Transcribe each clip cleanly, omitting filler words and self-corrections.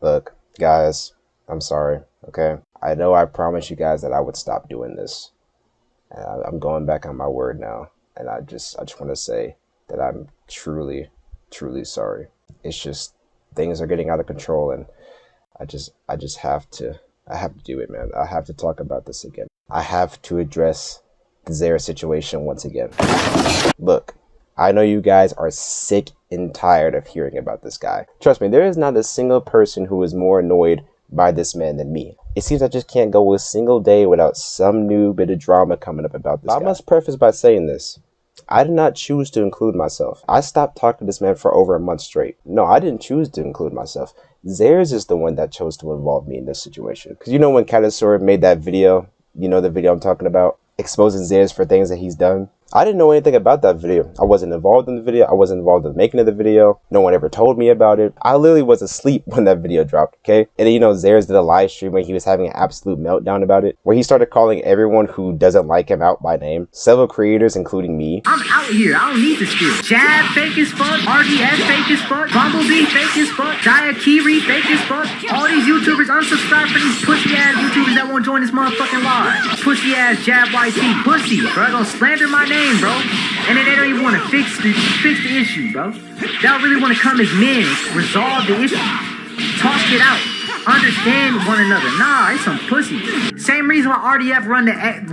Look, guys, I'm sorry, okay? I know I promised you guys that I would stop doing this. And I'm going back on my word now. And I just want to say that I'm truly, truly sorry. It's just things are getting out of control, and I just have to do it, man. I have to talk about this again. I have to address the Zeirz situation once again. Look, I know you guys are sick and tired of hearing about this guy. Trust me, there is not a single person who is more annoyed by this man than me. It seems I just can't go a single day without some new bit of drama coming up about this guy. I must preface by saying this. I did not choose to include myself. I stopped talking to this man for over a month straight. No, I didn't choose to include myself. Zeirz is the one that chose to involve me in this situation. Because you know when Katasura made that video, you know the video I'm talking about, exposing Zeirz for things that he's done? I didn't know anything about that video. I wasn't involved in the video. I wasn't involved in the making of the video. No one ever told me about it. I literally was asleep when that video dropped, okay? And then, you know, Zeirz did a live stream where he was having an absolute meltdown about it, where he started calling everyone who doesn't like him out by name. Several creators, including me. I'm out here. I don't need this skill. Jab fake as fuck. RDS fake as fuck. Bumblebee fake as fuck. Diakiri fake as fuck. All these YouTubers unsubscribe for these pussy ass YouTubers that won't join this motherfucking live. Pussy ass JabYT. Pussy, bro. Gonna slander my name, bro. And then they don't even want to fix the issue, bro. They don't really want to come as men, resolve the issue, talk it out, understand one another. Nah, it's some pussy. Same reason why RDF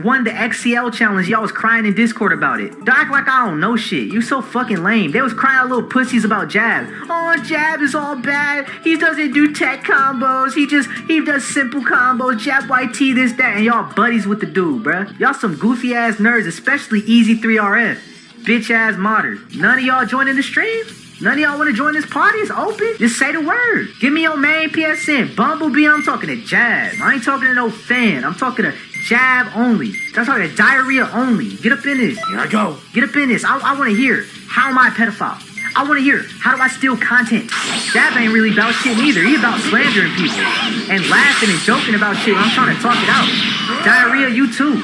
won the XCL challenge. Y'all was crying in Discord about it. Don't act like I don't know shit. You so fucking lame. They was crying out little pussies about Jab. Oh, Jab is all bad. He doesn't do tech combos. He does simple combos. JabYT this, that. And y'all buddies with the dude, bruh. Y'all some goofy ass nerds, especially Easy3RF. Bitch ass modders. None of y'all joining the stream? None of y'all want to join this party? It's open. Just say the word. Give me your main PSN. Bumblebee, I'm talking to Jab. I ain't talking to no fan. I'm talking to Jab only. I'm talking to diarrhea only. Get up in this. Here I go. Get up in this. I want to hear, how am I a pedophile? I want to hear, how do I steal content? Jab ain't really about shit neither. He about slandering people and laughing and joking about shit. I'm trying to talk it out. Diarrhea, you too.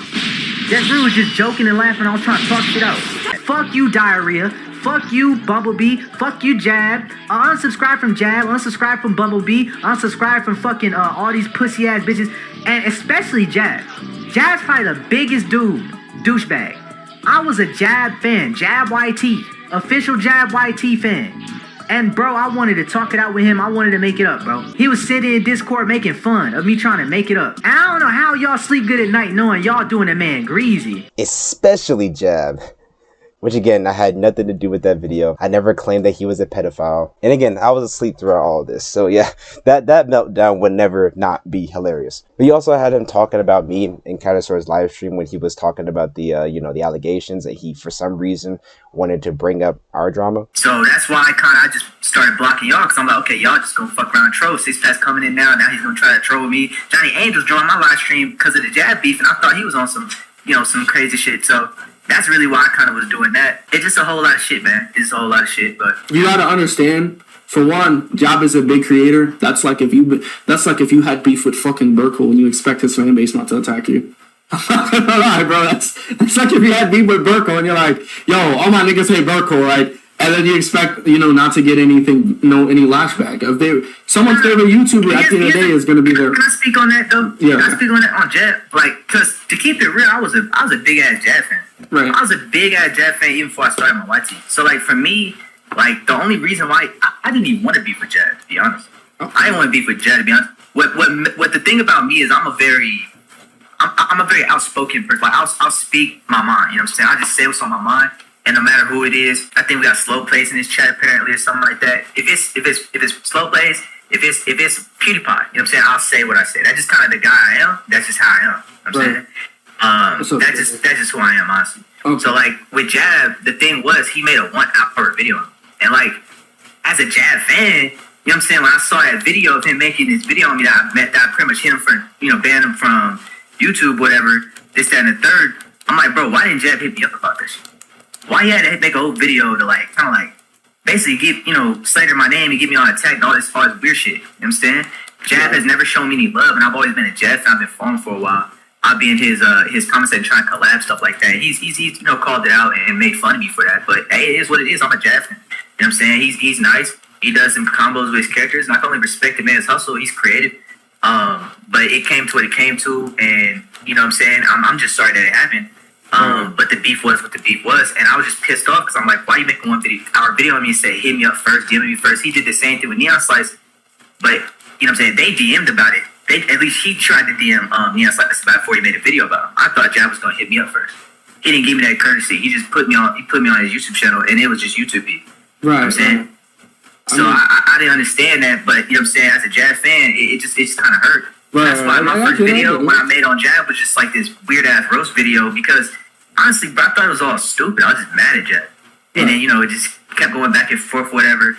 That dude was just joking and laughing. I was trying to talk shit out. Fuck you, Diarrhea. Fuck you, Bumblebee. Fuck you, Jab. Unsubscribe from Jab. Unsubscribe from Bumblebee. Unsubscribe from fucking all these pussy ass bitches. And especially Jab. Jab's probably the biggest douchebag. I was a Jab fan. JabYT. OfficialJabYT fan. And bro, I wanted to talk it out with him. I wanted to make it up, bro. He was sitting in Discord making fun of me trying to make it up. And I don't know how y'all sleep good at night knowing y'all doing a man greasy. Especially Jab. Which again, I had nothing to do with that video. I never claimed that he was a pedophile. And again, I was asleep throughout all of this. So yeah, that meltdown would never not be hilarious. But you also had him talking about me in Katasura's live stream when he was talking about the, you know, the allegations that he, for some reason, wanted to bring up our drama. So that's why I just started blocking y'all. Because I'm like, okay, y'all just gonna fuck around and troll. Six Pass coming in now. Now he's gonna try to troll me. Johnny Angel's joined my live stream because of the Jab beef. And I thought he was on some, you know, some crazy shit. So that's really why I kind of was doing that. It's just a whole lot of shit, man. It's a whole lot of shit, but you gotta understand. For one, Jab is a big creator. That's like if you had beef with fucking Burkle and you expect his fan base not to attack you. I'm not gonna lie, bro. That's like if you had beef with Burkle and you're like, yo, all my niggas hate Burkle, right? And then you expect, you know, not to get anything, any lashback. If someone's favorite YouTuber at the end of the day is going to be there. Can I speak on that though? Yeah. Can I speak on that on Jab? Like, cause to keep it real, I was a big ass Jab fan. Right. I was a big ass Jab fan even before I started my YT. So like for me, like the only reason why I didn't even want to beef with Jab, to be honest. Okay. I didn't want to beef with Jab, to be honest. What the thing about me is I'm a very outspoken person. Like I'll speak my mind. You know what I'm saying? I just say what's on my mind. And no matter who it is, I think we got slow plays in this chat apparently or something like that. If it's slow plays, if it's PewDiePie, you know what I'm saying? I'll say what I say. That's just kind of the guy I am. That's just how I am. You know what I'm saying? That's just who I am, honestly. Okay. So like with Jab, the thing was he made a 1 hour video. And like as a Jab fan, you know what I'm saying? When I saw that video of him making this video on me that I pretty much hit him for, you know, banned him from YouTube, whatever, this, that, and the third, I'm like, bro, why didn't Jab hit me up about this shit? Why he had to make a whole video to like kind of like basically get, you know, slander my name and get me on attack and all this weird shit. You know what I'm saying? Jab has never shown me any love, and I've always been a Jab fan. I've been following for a while. I'll be in his comments and trying to collab stuff like that. He's you know, called it out and made fun of me for that. But hey, it is what it is. I'm a Jab fan. You know what I'm saying? He's nice. He does some combos with his characters, and I can only respect the man's hustle. He's creative. But it came to what it came to, and you know what I'm saying? I'm just sorry that it happened. But the beef was what the beef was, and I was just pissed off because I'm like, why are you making our video on me and say, hit me up first, DM me first? He did the same thing with Neon Slice, but you know what I'm saying? They DM'd about it. At least he tried to DM Neon Slice about before he made a video about him. I thought Jab was gonna hit me up first. He didn't give me that courtesy. He just put me on his YouTube channel, and it was just YouTube beef. Right. You know what I'm saying? So I didn't understand that, but you know what I'm saying? As a Jab fan, it just kind of hurt. Right, that's why my first video when I made on Jab was just like this weird ass roast video because honestly, bro, I thought it was all stupid. I was just mad at Jab. And then, you know, it just kept going back and forth, whatever.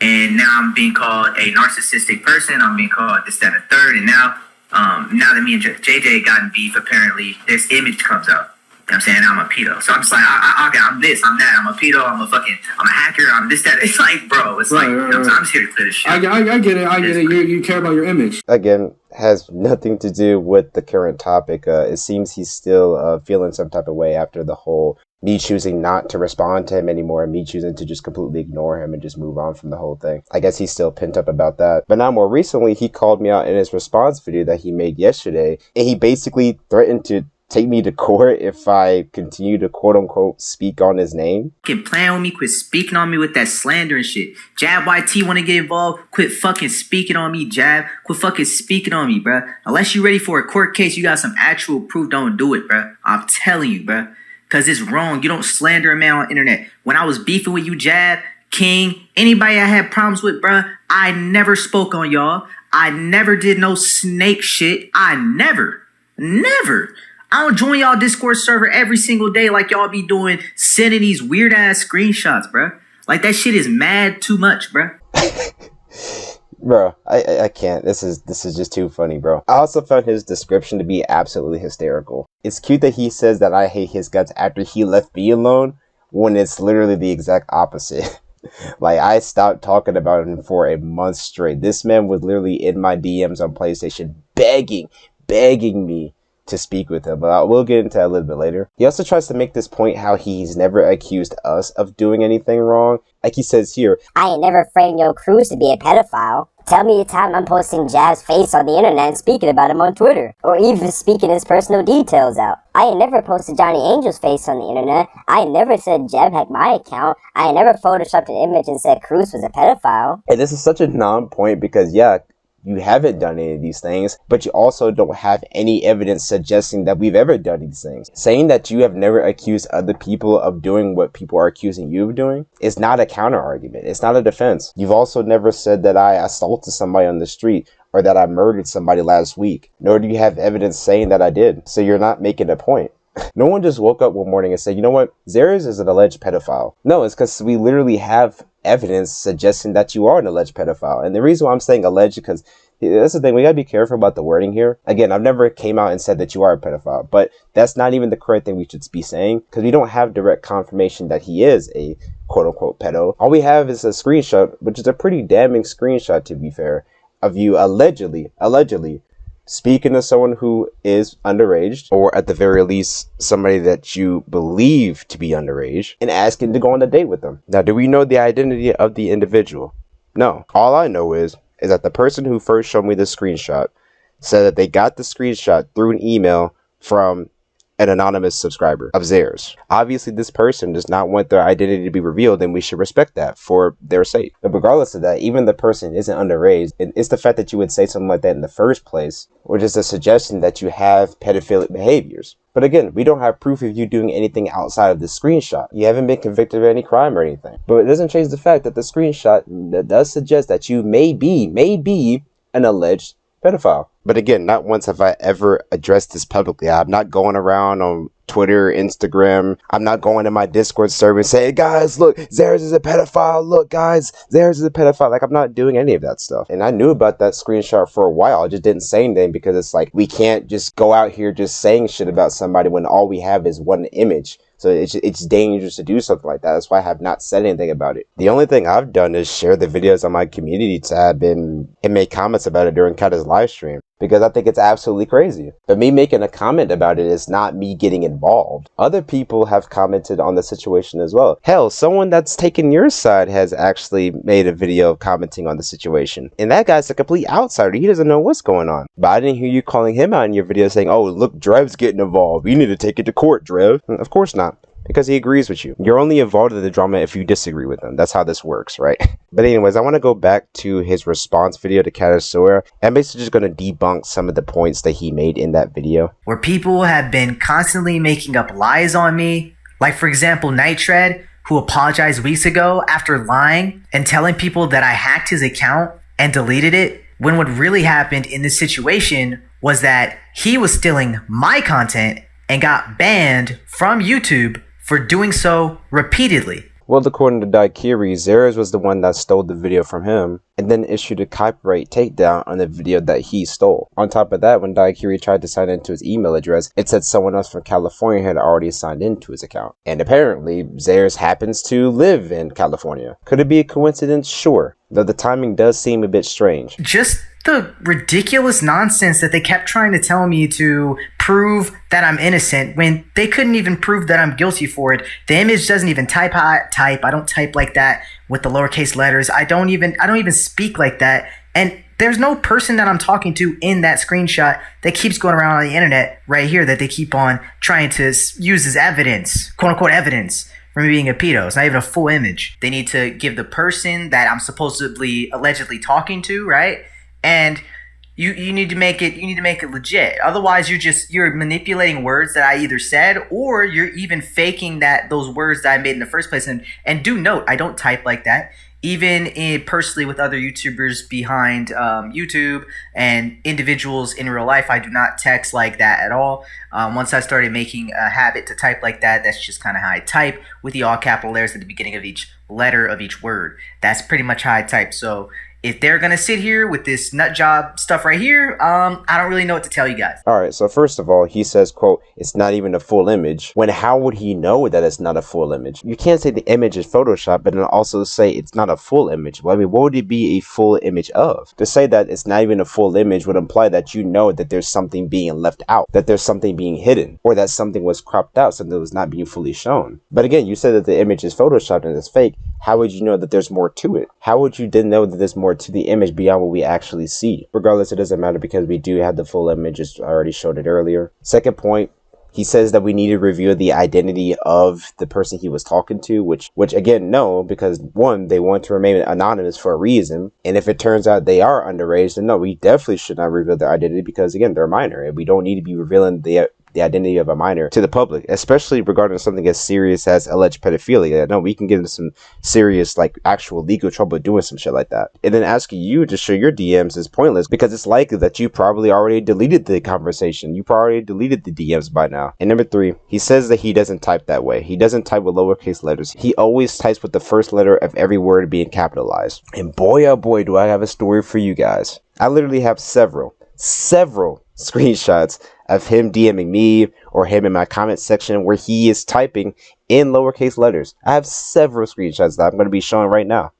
And now I'm being called a narcissistic person. I'm being called this, that, and the third. And now that me and JJ got in beef, apparently, this image comes out. You know what I'm saying? I'm a pedo. So I'm just like, I'm this, I'm that. I'm a pedo. I'm a hacker. I'm this, that. It's like, bro, it's like, you know, I'm just here to clear this shit. I get it. I get it. You care about your image. Again, has nothing to do with the current topic. It seems he's still feeling some type of way after the whole me choosing not to respond to him anymore and me choosing to just completely ignore him and just move on from the whole thing. I guess he's still pent up about that. But now more recently, he called me out in his response video that he made yesterday, and he basically threatened to take me to court if I continue to quote-unquote speak on his name. Quit playing with me, quit speaking on me with that slandering shit. JabYT want to get involved, quit fucking speaking on me, Jab. Quit fucking speaking on me, bruh. Unless you ready for a court case, you got some actual proof, don't do it, bruh. I'm telling you, bruh. Because it's wrong. You don't slander a man on the internet. When I was beefing with you, Jab, King, anybody I had problems with, bruh, I never spoke on y'all. I never did no snake shit. I never. I don't join y'all Discord server every single day like y'all be doing, sending these weird ass screenshots, bruh. Like that shit is mad too much, bruh. Bro, I can't. This is just too funny, bro. I also found his description to be absolutely hysterical. It's cute that he says that I hate his guts after he left me alone, when it's literally the exact opposite. Like, I stopped talking about him for a month straight. This man was literally in my DMs on PlayStation begging me to speak with him, but we'll get into that a little bit later. He also tries to make this point how he's never accused us of doing anything wrong. Like he says here, I ain't never framed your Cruz to be a pedophile. Tell me a time I'm posting Jab's face on the internet and speaking about him on Twitter, or even speaking his personal details out. I ain't never posted Johnny Angel's face on the internet. I ain't never said Jab hacked my account. I ain't never photoshopped an image and said Cruz was a pedophile. And this is such a non-point because, yeah, you haven't done any of these things, but you also don't have any evidence suggesting that we've ever done these things. Saying that you have never accused other people of doing what people are accusing you of doing is not a counter argument. It's not a defense. You've also never said that I assaulted somebody on the street or that I murdered somebody last week, nor do you have evidence saying that I did. So you're not making a point. No one just woke up one morning and said, you know what, Zeirz is an alleged pedophile. No, it's because we literally have evidence suggesting that you are an alleged pedophile. And the reason why I'm saying alleged, because that's the thing, we gotta be careful about the wording here. Again, I've never came out and said that you are a pedophile, but that's not even the correct thing we should be saying, because we don't have direct confirmation that he is a quote-unquote pedo. All we have is a screenshot, which is a pretty damning screenshot, to be fair, of you allegedly speaking to someone who is underage, or at the very least, somebody that you believe to be underage, and asking to go on a date with them. Now, do we know the identity of the individual? No. All I know is that the person who first showed me the screenshot said that they got the screenshot through an email from an anonymous subscriber of Zeirz. Obviously, this person does not want their identity to be revealed, and we should respect that for their sake. But regardless of that, even the person isn't underage, and it's the fact that you would say something like that in the first place, which is a suggestion that you have pedophilic behaviors. But again, we don't have proof of you doing anything outside of the screenshot. You haven't been convicted of any crime or anything. But it doesn't change the fact that the screenshot does suggest that you may be an alleged pedophile. But again, not once have I ever addressed this publicly. I'm not going around on Twitter, Instagram. I'm not going to my Discord server and saying, hey guys, look, Zeirz is a pedophile. Look, guys, Zeirz is a pedophile. Like, I'm not doing any of that stuff. And I knew about that screenshot for a while. I just didn't say anything because it's like, we can't just go out here just saying shit about somebody when all we have is one image. So it's dangerous to do something like that. That's why I have not said anything about it. The only thing I've done is share the videos on my community tab and make comments about it during Kata's live stream. because I think it's absolutely crazy. But me making a comment about it is not me getting involved. Other people have commented on the situation as well. Hell, someone that's taken your side has actually made a video commenting on the situation. And that guy's a complete outsider. He doesn't know what's going on. But I didn't hear you calling him out in your video saying, oh, look, Drev's getting involved. You need to take it to court, Drev. Of course not. Because he agrees with you. You're only involved in the drama if you disagree with him. That's how this works, right? But anyways, I want to go back to his response video to Katasura. I'm basically just going to debunk some of the points that he made in that video. Where people have been constantly making up lies on me. Like, for example, Nitred, who apologized weeks ago after lying and telling people that I hacked his account and deleted it, when what really happened in this situation was that he was stealing my content and got banned from YouTube for doing so repeatedly. Well, according to Daikiri, Zeirz was the one that stole the video from him and then issued a copyright takedown on the video that he stole. On top of that, when Daikiri tried to sign into his email address, it said someone else from California had already signed into his account. And apparently, Zeirz happens to live in California. Could it be a coincidence? Sure. Though the timing does seem a bit strange. Just the ridiculous nonsense that they kept trying to tell me to prove that I'm innocent when they couldn't even prove that I'm guilty for it. The image doesn't even type how I type. I don't type like that with the lowercase letters. I don't even speak like that. And there's no person that I'm talking to in that screenshot that keeps going around on the internet right here that they keep on trying to use as evidence, quote unquote evidence, for me being a pedo. It's not even a full image. They need to give the person that I'm supposedly allegedly talking to, right? And you need to make it legit. Otherwise, you're manipulating words that I either said, or you're even faking those words that I made in the first place. And do note, I don't type like that. Even personally with other YouTubers behind YouTube and individuals in real life, I do not text like that at all. Once I started making a habit to type like that, that's just kind of how I type, with the all capital letters at the beginning of each letter of each word. That's pretty much how I type. So if they're going to sit here with this nut job stuff right here, I don't really know what to tell you guys. Alright, so first of all, he says, quote, it's not even a full image. When how would he know that it's not a full image? You can't say the image is Photoshop, but then also say it's not a full image. Well, I mean, what would it be a full image of? To say that it's not even a full image would imply that you know that there's something being left out, that there's something being hidden, or that something was cropped out, something that was not being fully shown. But again, you said that the image is Photoshopped and it's fake. How would you know that there's more to it? How would you then know that there's more to the image beyond what we actually see? Regardless, it doesn't matter because we do have the full image. I already showed it earlier. Second point, he says that we need to reveal the identity of the person he was talking to, which again, no, because one, they want to remain anonymous for a reason. And if it turns out they are underage, then no, we definitely should not reveal their identity because again, they're a minor and we don't need to be revealing the identity of a minor to the public, especially regarding something as serious as alleged pedophilia. No, we can get into some serious, like, actual legal trouble doing some shit like that. And then asking you to show your DMs is pointless because it's likely that you probably already deleted the conversation. You probably already deleted the DMs by now. And number three, he says that he doesn't type that way. He doesn't type with lowercase letters. He always types with the first letter of every word being capitalized. And boy, oh boy, do I have a story for you guys. I literally have several screenshots of him DMing me or him in my comment section where he is typing in lowercase letters. I have several screenshots that I'm going to be showing right now.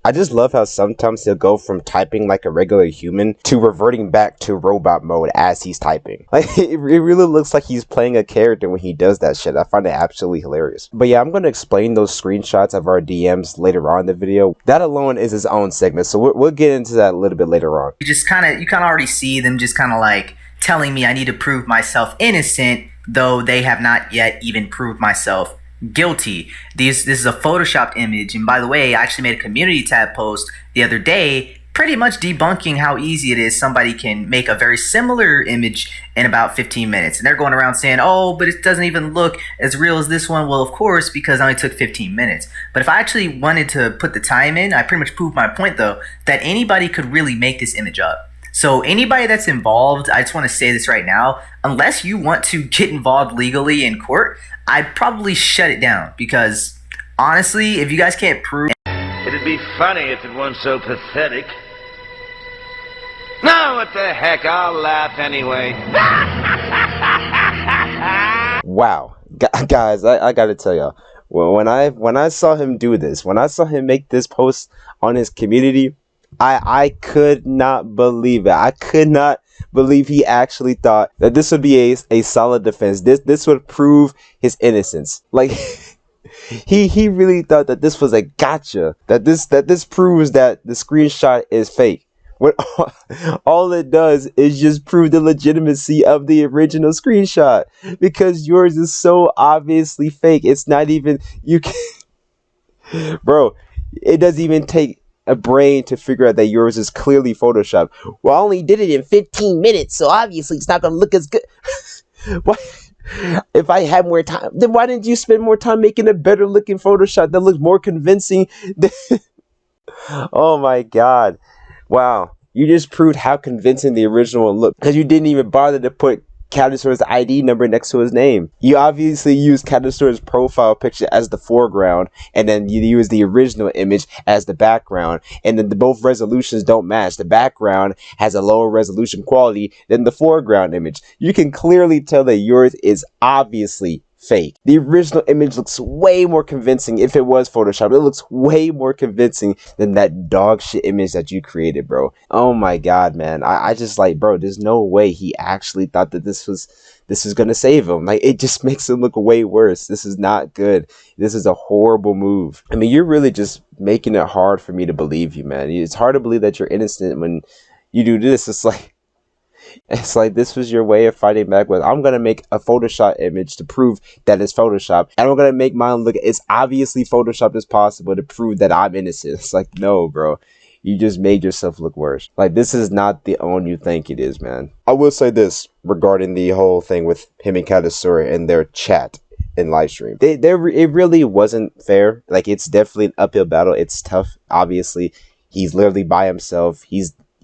I just love how sometimes he'll go from typing like a regular human to reverting back to robot mode as he's typing. Like, it really looks like he's playing a character when he does that shit. I find it absolutely hilarious. But yeah, I'm going to explain those screenshots of our DMs later on in the video. That alone is his own segment, so we'll get into that a little bit later on. You kind of already see them just kind of like telling me I need to prove myself innocent, though they have not yet even proved myself guilty. This is a photoshopped image, and by the way, I actually made a community tab post the other day pretty much debunking how easy it is somebody can make a very similar image in about 15 minutes. And they're going around saying, oh, but it doesn't even look as real as this one. Well, of course, because it only took 15 minutes. But if I actually wanted to put the time in, I pretty much proved my point, though, that anybody could really make this image up. So anybody that's involved, I just want to say this right now, unless you want to get involved legally in court, I'd probably shut it down. Because honestly, if you guys can't prove... It'd be funny if it weren't so pathetic. No, what the heck, I'll laugh anyway. Wow. Guys, I gotta tell y'all, well, when I saw him do this, when I saw him make this post on his community, I could not believe it. I could not believe he actually thought that this would be a solid defense. This would prove his innocence. Like, he really thought that this was a gotcha. That this proves that the screenshot is fake. What all it does is just prove the legitimacy of the original screenshot, because yours is so obviously fake. It's not even, you can, bro, it doesn't even take a brain to figure out that yours is clearly photoshopped. Well, I only did it in 15 minutes, so obviously it's not gonna look as good. What? If I had more time, then why didn't you spend more time making a better looking Photoshop that looks more convincing? Oh my god. Wow. You just proved how convincing the original one looked, because you didn't even bother to put Katasura's ID number next to his name. You obviously used Katasura's profile picture as the foreground, and then you use the original image as the background, and then both resolutions don't match. The background has a lower resolution quality than the foreground image. You can clearly tell that yours is obviously fake. The original image looks way more convincing. If it was Photoshop, it looks way more convincing than that dog shit image that you created, bro. Oh my god, man. I just like, bro, there's no way he actually thought that this was gonna save him. Like, it just makes it look way worse. This is not good. This is a horrible move. I mean, you're really just making it hard for me to believe you, man. It's hard to believe that you're innocent when you do this. It's like this was your way of fighting back with, I'm going to make a Photoshop image to prove that it's Photoshop. And I'm going to make mine look as obviously Photoshopped as possible to prove that I'm innocent. It's like, no, bro. You just made yourself look worse. Like, this is not the own you think it is, man. I will say this regarding the whole thing with him and Katasura and their chat in live stream. It really wasn't fair. Like, it's definitely an uphill battle. It's tough. Obviously, he's literally by himself.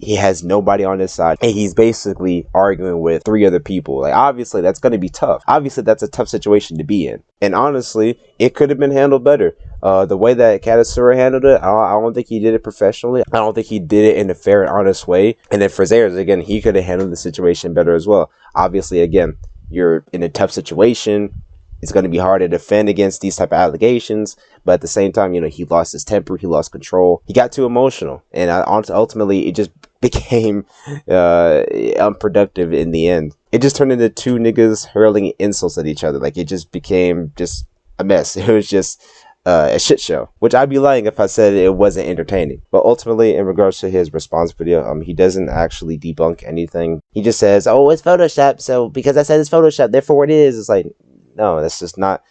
He has nobody on his side, and he's basically arguing with 3 other people. Like, obviously, that's going to be tough. Obviously, that's a tough situation to be in. And honestly, it could have been handled better. The way that Katasura handled it, I don't think he did it professionally. I don't think he did it in a fair and honest way. And then for Zeirz, again, he could have handled the situation better as well. Obviously, again, you're in a tough situation. It's going to be hard to defend against these type of allegations, but at the same time, you know, he lost his temper, he lost control, he got too emotional, and ultimately it just became unproductive in the end. It just turned into 2 niggas hurling insults at each other. Like, it just became just a mess. It was just a shit show, which I'd be lying if I said it wasn't entertaining. But ultimately, in regards to his response video, he doesn't actually debunk anything. He just says, oh, it's Photoshop, so because I said it's Photoshop, therefore it is. It's like, no, that's not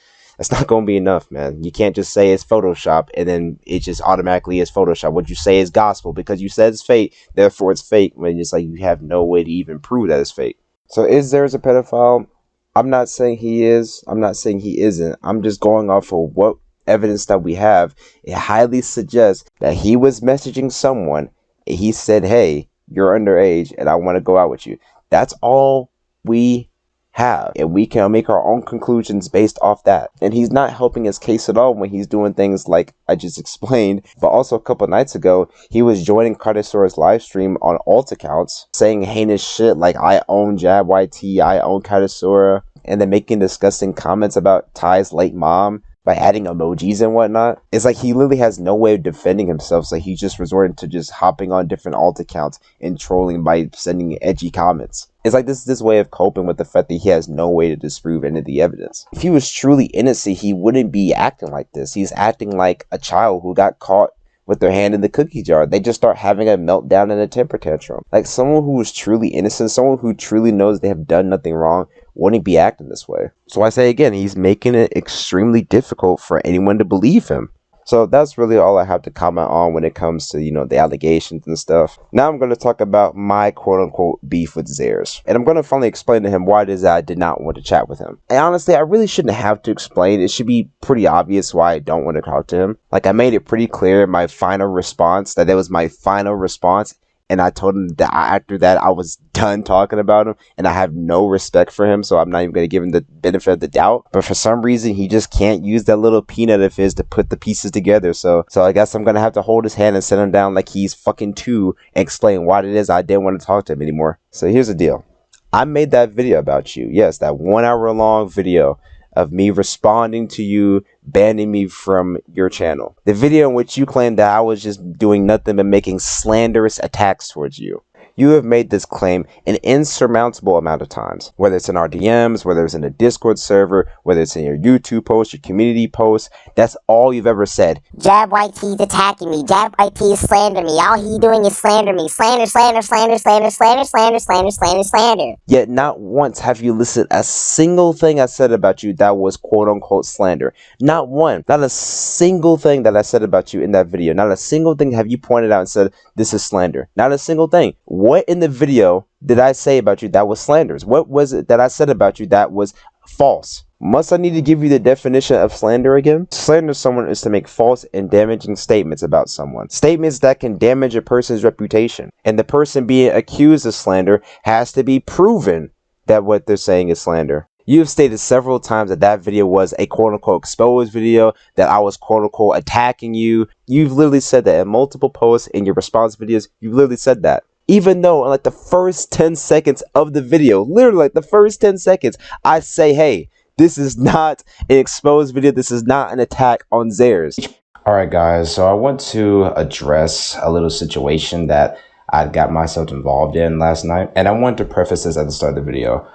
going to be enough, man. You can't just say it's Photoshop and then it just automatically is Photoshop. What you say is gospel because you said it's fake, therefore it's fake, when it's like you have no way to even prove that it's fake. So is Zeirz a pedophile? I'm not saying he is. I'm not saying he isn't. I'm just going off of what evidence that we have. It highly suggests that he was messaging someone and he said, hey, you're underage and I want to go out with you. That's all we have, and we can make our own conclusions based off that. And he's not helping his case at all when he's doing things like I just explained. But also a couple nights ago, he was joining Katasura's live stream on alt accounts, saying heinous shit like I own JabYT, I own Katasura, and then making disgusting comments about Ty's late mom. by adding emojis and whatnot. It's like he literally has no way of defending himself, so he's just resorting to just hopping on different alt accounts and trolling by sending edgy comments. It's like this way of coping with the fact that he has no way to disprove any of the evidence. If he was truly innocent, he wouldn't be acting like this. He's acting like a child who got caught with their hand in the cookie jar. They just start having a meltdown and a temper tantrum. Like someone who is truly innocent, someone who truly knows they have done nothing wrong, wouldn't be acting this way. So I say again, he's making it extremely difficult for anyone to believe him. So that's really all I have to comment on when it comes to, the allegations and stuff. Now I'm going to talk about my quote-unquote beef with Zeirz. And I'm going to finally explain to him why it is that I did not want to chat with him. And honestly, I really shouldn't have to explain. It should be pretty obvious why I don't want to talk to him. Like, I made it pretty clear in my final response that was my final response. And I told him that after that, I was done talking about him. And I have no respect for him. So I'm not even going to give him the benefit of the doubt. But for some reason, he just can't use that little peanut of his to put the pieces together. So I guess I'm going to have to hold his hand and sit him down like he's fucking 2 and explain why it is I didn't want to talk to him anymore. So here's the deal. I made that video about you. Yes, that 1 hour long video of me responding to you banning me from your channel. The video in which you claimed that I was just doing nothing but making slanderous attacks towards you. You have made this claim an insurmountable amount of times, whether it's in our DMs, whether it's in a Discord server, whether it's in your YouTube posts, your community posts. That's all you've ever said. JabYT's attacking me. JabYT is slandering me. All he doing is slander me. Slander, slander, slander, slander, slander, slander, slander, slander, slander. Yet not once have you listed a single thing I said about you that was quote-unquote slander. Not one. Not a single thing that I said about you in that video. Not a single thing have you pointed out and said, this is slander. Not a single thing. What in the video did I say about you that was slanderous? What was it that I said about you that was false? Must I need to give you the definition of slander again? Slander someone is to make false and damaging statements about someone. Statements that can damage a person's reputation. And the person being accused of slander has to be proven that what they're saying is slander. You have stated several times that that video was a quote-unquote exposed video, that I was quote-unquote attacking you. You've literally said that in multiple posts in your response videos. You've literally said that. Even though in like the first 10 seconds of the video, literally like the first 10 seconds, I say, hey, this is not an exposed video. This is not an attack on Zeirz. Alright guys, so I want to address a little situation that I got myself involved in last night. And I want to preface this at the start of the video.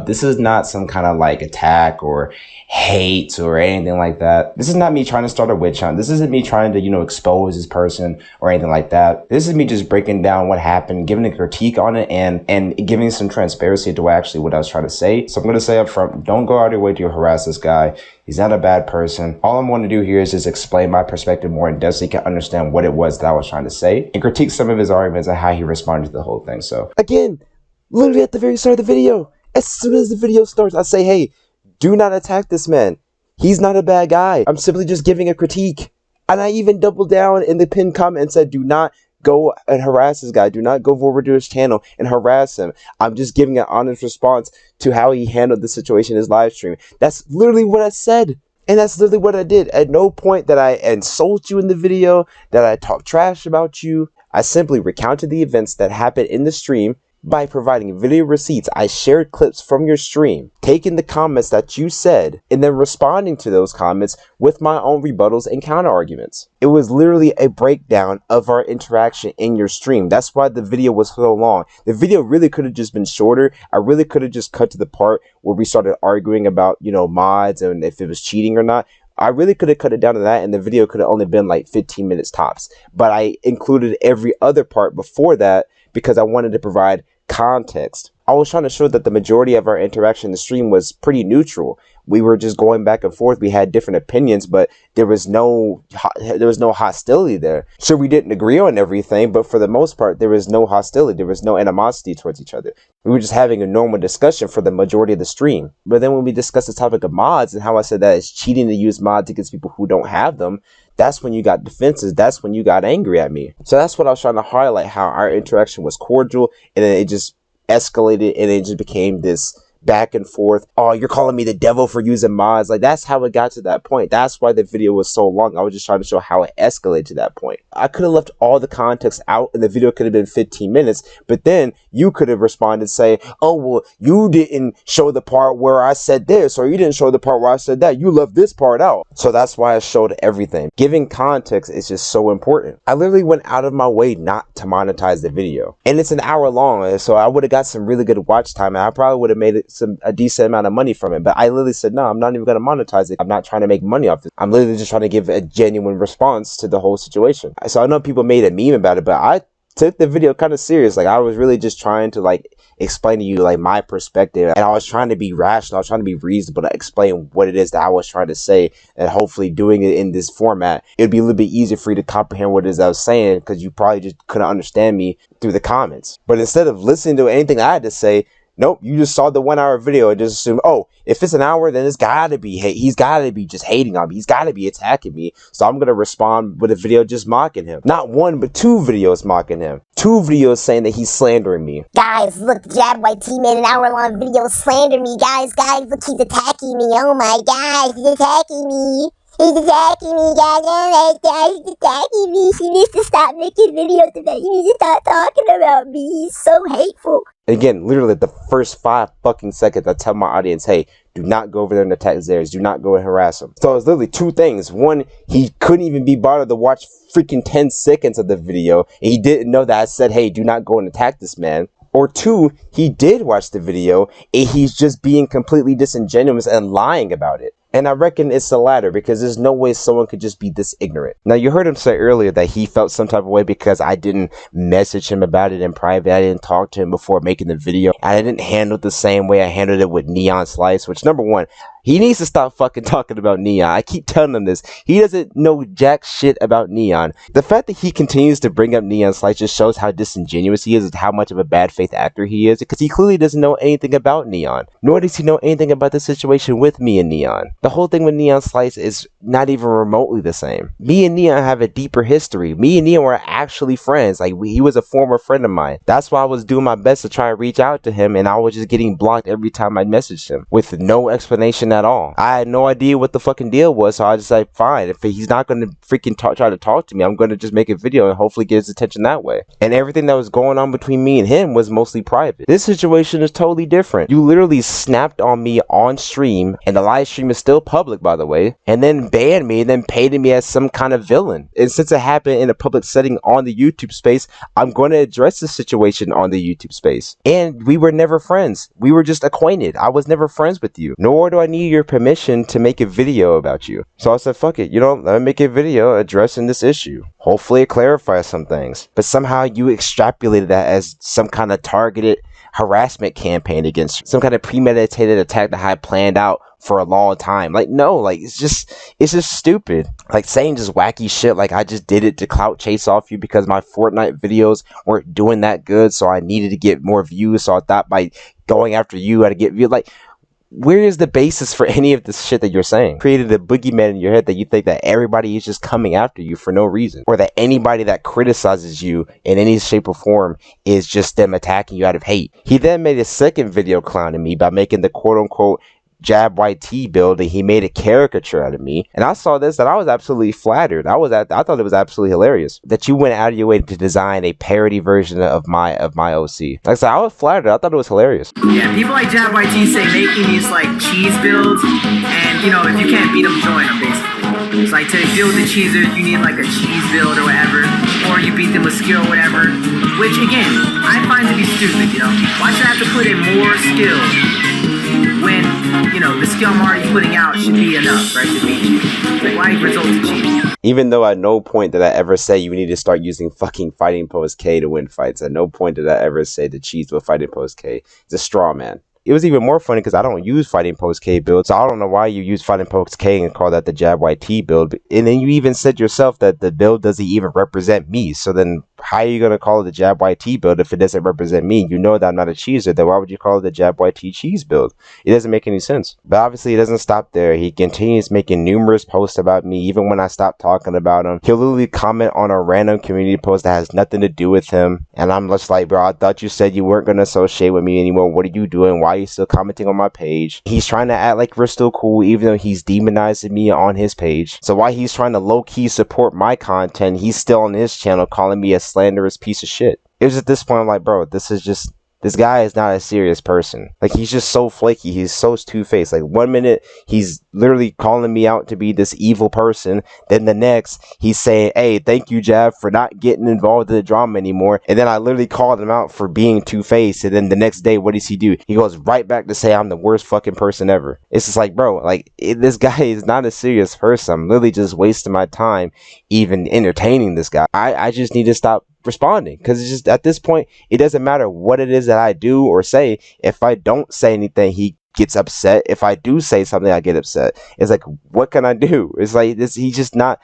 This is not some kind of like attack or hate or anything like that. This is not me trying to start a witch hunt. This isn't me trying to, expose this person or anything like that. This is me just breaking down what happened, giving a critique on it, and giving some transparency to what I was trying to say. So I'm going to say up front, don't go out of your way to harass this guy. He's not a bad person. All I'm going to do here is just explain my perspective more in depth so you can understand what it was that I was trying to say and critique some of his arguments and how he responded to the whole thing. So again, literally at the very start of the video, as soon as the video starts, I say, hey, do not attack this man. He's not a bad guy. I'm simply just giving a critique. And I even doubled down in the pinned comment and said, do not go and harass this guy. Do not go over to his channel and harass him. I'm just giving an honest response to how he handled the situation in his live stream. That's literally what I said. And that's literally what I did. At no point that I insult you in the video, that I talk trash about you. I simply recounted the events that happened in the stream. By providing video receipts, I shared clips from your stream, taking the comments that you said, and then responding to those comments with my own rebuttals and counter arguments. It was literally a breakdown of our interaction in your stream. That's why the video was so long. The video really could have just been shorter. I really could have just cut to the part where we started arguing about, mods and if it was cheating or not. I really could have cut it down to that, and the video could have only been like 15 minutes tops. But I included every other part before that because I wanted to provide context. I was trying to show that the majority of our interaction in the stream was pretty neutral. We were just going back and forth. We had different opinions, but there was no hostility there. Sure, we didn't agree on everything, but for the most part, there was no hostility. There was no animosity towards each other. We were just having a normal discussion for the majority of the stream. But then when we discussed the topic of mods and how I said that it's cheating to use mods against people who don't have them, that's when you got defenses. That's when you got angry at me. So that's what I was trying to highlight, how our interaction was cordial, and then it just escalated and it just became this back and forth. Oh, you're calling me the devil for using mods. Like, that's how it got to that point. That's why the video was so long. I was just trying to show how it escalated to that point. I could have left all the context out and the video could have been 15 minutes, but then you could have responded saying, oh, well, you didn't show the part where I said this, or you didn't show the part where I said that. You left this part out. So that's why I showed everything. Giving context is just so important. I literally went out of my way not to monetize the video. And it's an hour long, so I would have got some really good watch time, and I probably would have made it a decent amount of money from it. But I literally said, no, I'm not even going to monetize it. I'm not trying to make money off this. I'm literally just trying to give a genuine response to the whole situation. So I know people made a meme about it, but I took the video kind of serious. Like, I was really just trying to like explain to you like my perspective, and I was trying to be rational. I was trying to be reasonable to explain what it is that I was trying to say, and hopefully doing it in this format, it'd be a little bit easier for you to comprehend what it is I was saying, because you probably just couldn't understand me through the comments. But instead of listening to anything I had to say, nope, you just saw the 1 hour video and just assumed, oh, if it's an hour, then it's gotta be hate. He's gotta be just hating on me. He's gotta be attacking me. So I'm gonna respond with a video just mocking him. Not one, but 2 videos mocking him. 2 videos saying that he's slandering me. Guys, look, JabYT made an hour-long video slander me. Guys, look, he's attacking me. Oh my God, he's attacking me. He's attacking me, guys. Oh my God, he's attacking me. He needs to stop making videos about me. He needs to stop talking about me. He's so hateful. Again, literally the first 5 fucking seconds, I tell my audience, hey, do not go over there and attack Zeirz. Do not go and harass him. So it's literally 2 things. One, he couldn't even be bothered to watch freaking 10 seconds of the video, and he didn't know that I said, hey, do not go and attack this man. Or 2, he did watch the video, and he's just being completely disingenuous and lying about it. And I reckon it's the latter, because there's no way someone could just be this ignorant. Now, you heard him say earlier that he felt some type of way because I didn't message him about it in private. I didn't talk to him before making the video. I didn't handle it the same way I handled it with Neon Slice, which, number one, he needs to stop fucking talking about Neon. I keep telling him this. He doesn't know jack shit about Neon. The fact that he continues to bring up Neon Slice just shows how disingenuous he is and how much of a bad faith actor he is, because he clearly doesn't know anything about Neon. Nor does he know anything about the situation with me and Neon. The whole thing with Neon Slice is not even remotely the same. Me and Neon have a deeper history. Me and Neon were actually friends. Like, he was a former friend of mine. That's why I was doing my best to try to reach out to him, and I was just getting blocked every time I messaged him with no explanation at all. I had no idea what the fucking deal was, so I was just like, fine, if he's not going to freaking try to talk to me, I'm going to just make a video and hopefully get his attention that way. And everything that was going on between me and him was mostly private. This situation is totally different. You literally snapped on me on stream, and the live stream is still public, by the way, and then banned me and then painted me as some kind of villain. And since it happened in a public setting on the YouTube space, I'm going to address the situation on the YouTube space. And we were never friends. We were just acquainted. I was never friends with you. Nor do I need your permission to make a video about you. So I said, fuck it, let me make a video addressing this issue. Hopefully it clarifies some things. But somehow you extrapolated that as some kind of targeted harassment campaign against you. Some kind of premeditated attack that I had planned out for a long time. Like, no, like, it's just stupid. Like, saying just wacky shit like I just did it to clout chase off you because my Fortnite videos weren't doing that good, so I needed to get more views, so I thought by going after you I'd get views. Like, where is the basis for any of this shit that you're saying? Created a boogeyman in your head that you think that everybody is just coming after you for no reason, or that anybody that criticizes you in any shape or form is just them attacking you out of hate. He then made a second video clowning me by making the quote-unquote JabYT build, and he made a caricature out of me. And I saw this and I was absolutely flattered. I thought it was absolutely hilarious that you went out of your way to design a parody version of my OC. Like I said, I was flattered. I thought it was hilarious. Yeah, people like JabYT say making these like cheese builds, and if you can't beat them, join them basically. It's like to build the cheeser, you need like a cheese build or whatever, or you beat them with skill or whatever. Which again, I find to be stupid. Why should I have to put in more skill when the skill I'm already putting out should be enough, right, to beat you? Like, why result to cheat? Even though at no point did I ever say you need to start using fucking fighting pose K to win fights. At no point did I ever say the cheats with fighting pose K. It's a straw man. It was even more funny because I don't use fighting pose K build, so I don't know why you use fighting pose K and call that the JabYT build. And then you even said yourself that the build doesn't even represent me. So then how are you going to call it the JabYT build if it doesn't represent me? You know that I'm not a cheeser, then why would you call it the JabYT cheese build? It doesn't make any sense. But obviously it doesn't stop there. He continues making numerous posts about me, even when I stop talking about him. He'll literally comment on a random community post that has nothing to do with him. And I'm just like, bro, I thought you said you weren't going to associate with me anymore. What are you doing? Why are he's still commenting on my page. He's trying to act like we're still cool, even though he's demonizing me on his page. So while he's trying to low-key support my content, he's still on his channel calling me a slanderous piece of shit. It was at this point, I'm like, bro, this guy is not a serious person. Like, he's just so flaky. He's so two-faced. Like, 1 minute, he's literally calling me out to be this evil person. Then the next, he's saying, hey, thank you, Jab, for not getting involved in the drama anymore. And then I literally called him out for being two-faced. And then the next day, what does he do? He goes right back to say I'm the worst fucking person ever. It's just like, bro, like, this guy is not a serious person. I'm literally just wasting my time even entertaining this guy. I just need to stop responding, because it's just, at this point, it doesn't matter what it is that I do or say. If I don't say anything, he gets upset. If I do say something, I get upset. It's like, what can I do? It's like this. He's not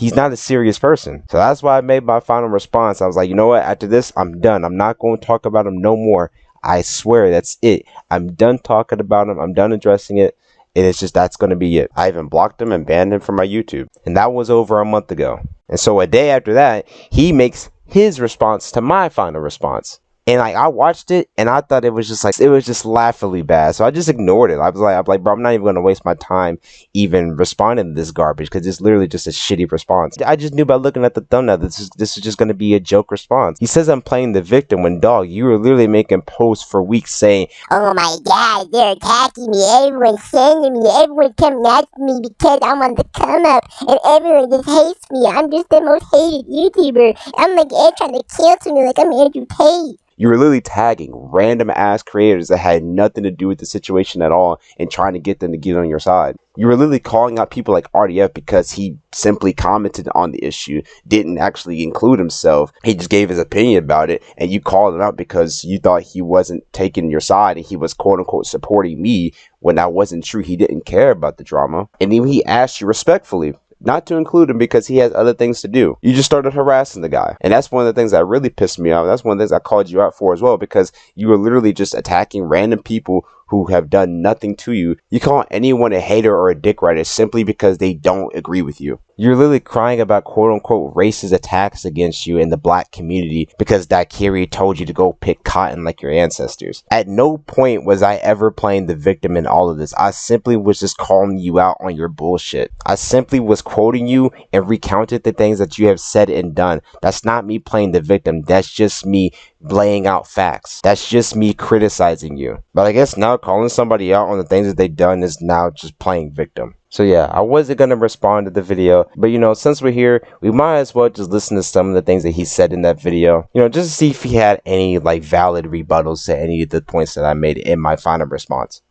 a serious person. So that's why I made my final response. I was like, you know what, after this, I'm done. I'm not going to talk about him no more. I swear, that's it. I'm done talking about him. I'm done addressing it. And it's just, that's going to be it. I even blocked him and banned him from my YouTube. And that was over a month ago. And so a day after that, he makes his response to my final response. And like, I watched it and I thought it was just laughably bad. So I just ignored it. I'm like, bro, I'm not even going to waste my time even responding to this garbage, because it's literally just a shitty response. I just knew by looking at the thumbnail this is just going to be a joke response. He says I'm playing the victim when, dog, you were literally making posts for weeks saying, oh my god, they're attacking me, everyone's sending me, everyone coming after me because I'm on the come up, and everyone just hates me. I'm just the most hated YouTuber. I'm like, they're trying to cancel me like I'm Andrew Tate. You were literally tagging random ass creators that had nothing to do with the situation at all and trying to get them to get on your side. You were literally calling out people like RDF because he simply commented on the issue, didn't actually include himself. He just gave his opinion about it, and you called him out because you thought he wasn't taking your side and he was quote unquote supporting me, when that wasn't true. He didn't care about the drama. And even he asked you respectfully not to include him because he has other things to do. You just started harassing the guy. And that's one of the things that really pissed me off. That's one of the things I called you out for as well, because you were literally just attacking random people who have done nothing to you. You call anyone a hater or a dick rider simply because they don't agree with you. You're literally crying about quote-unquote racist attacks against you in the black community because Daikiri told you to go pick cotton like your ancestors. At no point was I ever playing the victim in all of this. I simply was just calling you out on your bullshit. I simply was quoting you and recounted the things that you have said and done. That's not me playing the victim. That's just me laying out facts. That's just me criticizing you. But I guess now calling somebody out on the things that they've done is now just playing victim. So yeah, I wasn't going to respond to the video, but you know, since we're here, we might as well just listen to some of the things that he said in that video, you know, just to see if he had any like valid rebuttals to any of the points that I made in my final response.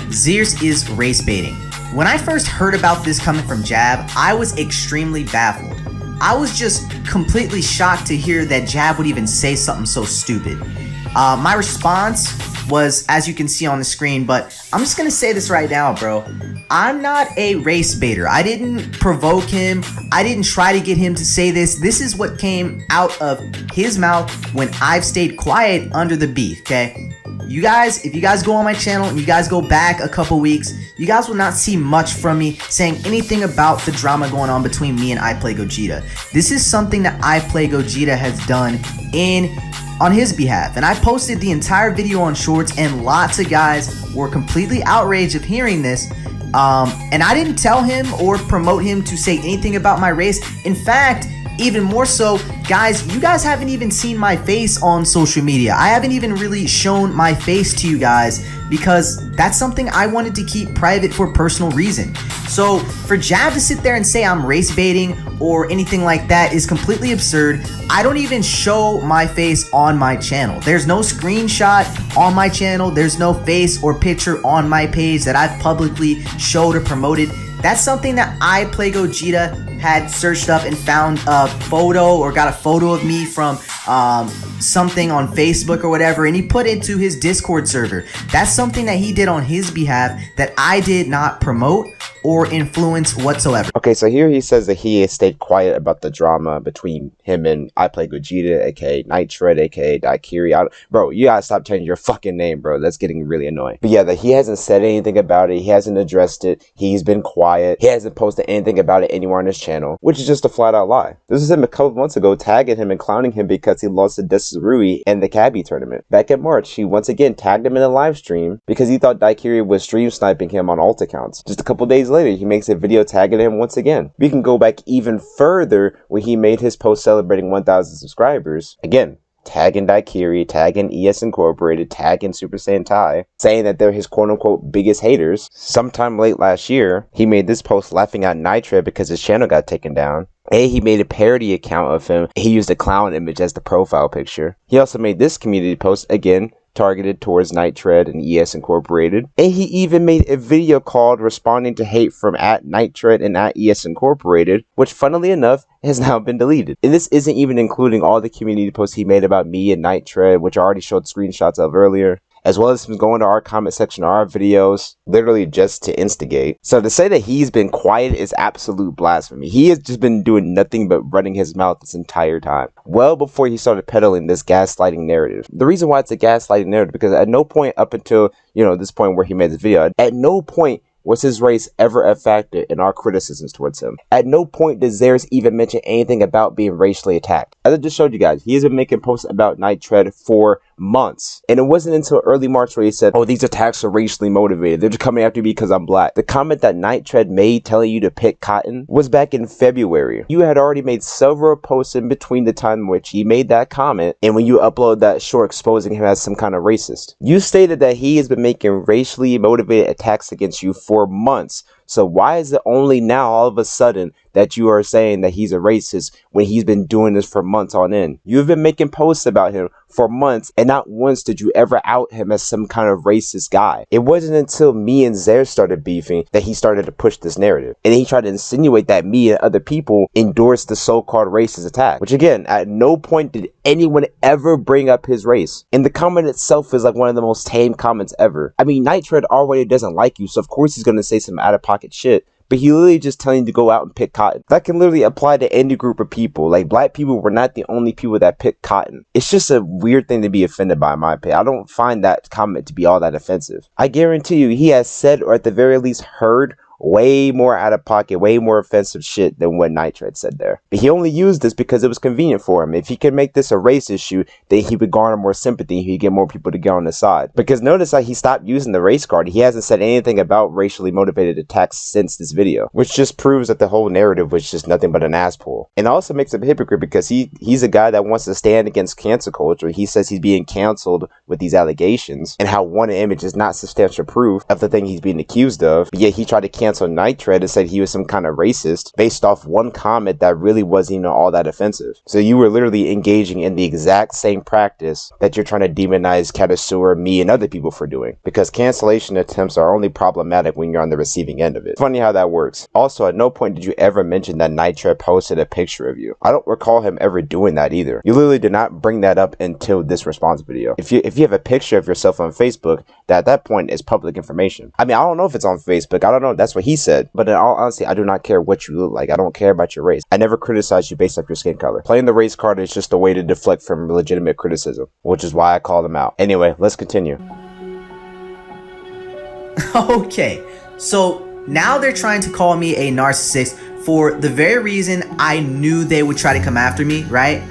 Zeirz is race baiting. When I first heard about this coming from Jab, I was extremely baffled. I was just completely shocked to hear that Jab would even say something so stupid. My response was, as you can see on the screen, but I'm just gonna say this right now, bro. I'm not a race baiter. I didn't provoke him. I didn't try to get him to say this. This is what came out of his mouth when I've stayed quiet under the beef, okay? You guys, if you guys go on my channel and you guys go back a couple weeks, you guys will not see much from me saying anything about the drama going on between me and iPlayGogeta. This is something that iPlayGogeta has done on his behalf, and I posted the entire video on Shorts, and lots of guys were completely outraged of hearing this. And I didn't tell him or promote him to say anything about my race. In fact, even more so, guys, you guys haven't even seen my face on social media. I haven't even really shown my face to you guys because that's something I wanted to keep private for personal reason. So for Jab to sit there and say I'm race baiting or anything like that is completely absurd. I don't even show my face on my channel. There's no screenshot on my channel. There's no face or picture on my page that I've publicly showed or promoted. That's something that iPlayGogeta had searched up and found a photo or got a photo of me from something on Facebook or whatever, and he put into his Discord server. That's something that he did on his behalf that I did not promote or influence whatsoever. Okay, so here he says that he has stayed quiet about the drama between him and I Play Gogeta, aka Nitred, aka Daikiri. Bro, you gotta stop changing your fucking name, bro. That's getting really annoying. But yeah, that he hasn't said anything about it. He hasn't addressed it. He's been quiet. He hasn't posted anything about it anywhere on his channel, which is just a flat out lie. This was him a couple months ago tagging him and clowning him because he lost to Desurui in the Cabbie tournament. Back in March, he once again tagged him in a live stream because he thought Daikiri was stream sniping him on alt accounts. Just a couple days later, he makes a video tagging him once again. We can go back even further when he made his post celebrating 1,000 subscribers. Again, tagging Daikiri, tagging ES Incorporated, tagging Super Saiyan Tai, saying that they're his quote-unquote biggest haters. Sometime late last year, he made this post laughing at Nitred because his channel got taken down. He made a parody account of him. He used a clown image as the profile picture. He also made this community post, again, targeted towards Nitred and ES Incorporated. And he even made a video called responding to hate from @Nitred and @ES Incorporated, which funnily enough has now been deleted. And this isn't even including all the community posts he made about me and Nitred, which I already showed screenshots of earlier, as well as him going to our comment section of our videos, literally just to instigate. So to say that he's been quiet is absolute blasphemy. He has just been doing nothing but running his mouth this entire time, well before he started peddling this gaslighting narrative. The reason why it's a gaslighting narrative, because at no point up until, this point where he made this video, at no point was his race ever a factor in our criticisms towards him. At no point does Zeirz even mention anything about being racially attacked. As I just showed you guys, he has been making posts about Nitred for months. And it wasn't until early March where he said, oh, these attacks are racially motivated. They're just coming after me because I'm black. The comment that Nitred made telling you to pick cotton was back in February. You had already made several posts in between the time in which he made that comment and when you upload that short exposing him as some kind of racist. You stated that he has been making racially motivated attacks against you for months. So why is it only now all of a sudden that you are saying that he's a racist when he's been doing this for months on end? You've been making posts about him for months, and not once did you ever out him as some kind of racist guy. It wasn't until me and Zeirz started beefing that he started to push this narrative. And he tried to insinuate that me and other people endorsed the so-called racist attack. Which again, at no point did anyone ever bring up his race. And the comment itself is like one of the most tame comments ever. I mean, Nitred already doesn't like you, so of course he's going to say some out-of-pocket shit. But he literally just telling you to go out and pick cotton. That can literally apply to any group of people. Like, black people were not the only people that picked cotton. It's just a weird thing to be offended by, in my opinion. I don't find that comment to be all that offensive. I guarantee you, he has said, or at the very least heard, way more out of pocket, way more offensive shit than what Nitred said there. But he only used this because it was convenient for him. If he could make this a race issue, then he would garner more sympathy. He'd get more people to get on his side. Because notice how he stopped using the race card. He hasn't said anything about racially motivated attacks since this video, which just proves that the whole narrative was just nothing but an ass pull. And also makes him a hypocrite because he's a guy that wants to stand against cancel culture. He says he's being canceled with these allegations and how one image is not substantial proof of the thing he's being accused of. But yet he tried to cancel Nitred and said he was some kind of racist based off one comment that really wasn't even all that offensive. So you were literally engaging in the exact same practice that you're trying to demonize Katasura, me, and other people for doing. Because cancellation attempts are only problematic when you're on the receiving end of it. Funny how that works. Also, at no point did you ever mention that Nitred posted a picture of you. I don't recall him ever doing that either. You literally did not bring that up until this response video. If you have a picture of yourself on Facebook, that at that point is public information. I mean, I don't know if it's on Facebook. I don't know. That's what he said. But in all honesty, I do not care what you look like. I don't care about your race. I never criticize you based off your skin color. Playing the race card is just a way to deflect from legitimate criticism, which is why I call them out. Anyway, let's continue. Okay, so now they're trying to call me a narcissist for the very reason I knew they would try to come after me, right?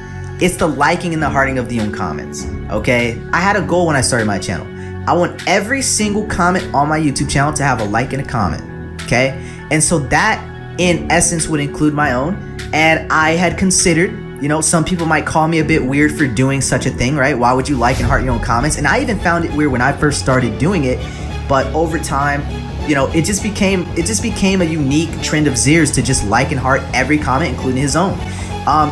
It's the liking and the hearting of the own comments, okay? I had a goal when I started my channel. I want every single comment on my YouTube channel to have a like and a comment, okay? And so that, in essence, would include my own. And I had considered, some people might call me a bit weird for doing such a thing, right? Why would you like and heart your own comments? And I even found it weird when I first started doing it. But over time, it just became a unique trend of Zeirz to just like and heart every comment, including his own.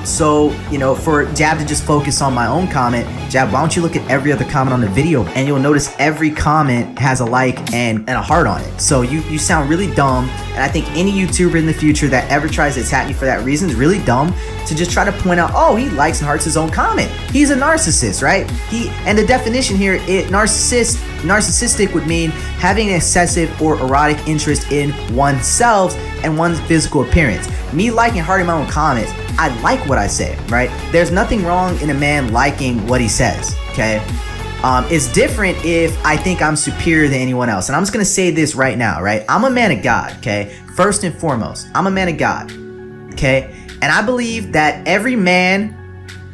So, for Jab to just focus on my own comment, Jab, why don't you look at every other comment on the video, and you'll notice every comment has a like and a heart on it. So you sound really dumb, and I think any YouTuber in the future that ever tries to attack me for that reason is really dumb to just try to point out, oh, he likes and hearts his own comment. He's a narcissist, right? And the definition here, narcissistic would mean having an excessive or erotic interest in oneself and one's physical appearance. Me liking and hearting my own comments, I like what I say, right? There's nothing wrong in a man liking what he says, okay? It's different if I think I'm superior than anyone else. And I'm just gonna say this right now, right? I'm a man of God, okay? First and foremost, I'm a man of God, okay? And I believe that every man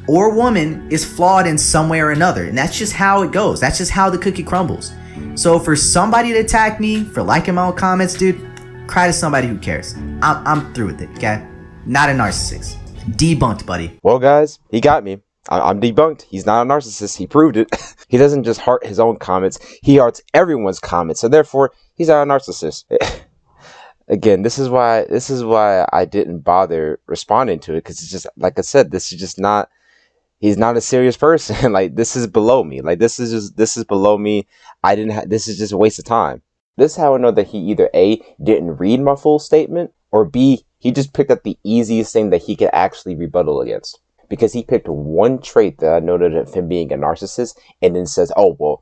or woman is flawed in some way or another. And that's just how it goes. That's just how the cookie crumbles. So for somebody to attack me for liking my own comments, dude, cry to somebody who cares. I'm through with it, okay? Not a narcissist. Debunked, buddy. Well, guys, he got me. I'm debunked. He's not a narcissist. He proved it. He doesn't just heart his own comments. He hearts everyone's comments. So therefore, he's not a narcissist. Again, this is why I didn't bother responding to it, because it's just, like I said, this is just not. He's not a serious person. Like, this is below me. Like, this is below me. This is just a waste of time. This is how I know that he either A, didn't read my full statement, or B, he just picked up the easiest thing that he could actually rebuttal against. Because he picked one trait that I noted of him being a narcissist, and then says, oh, well,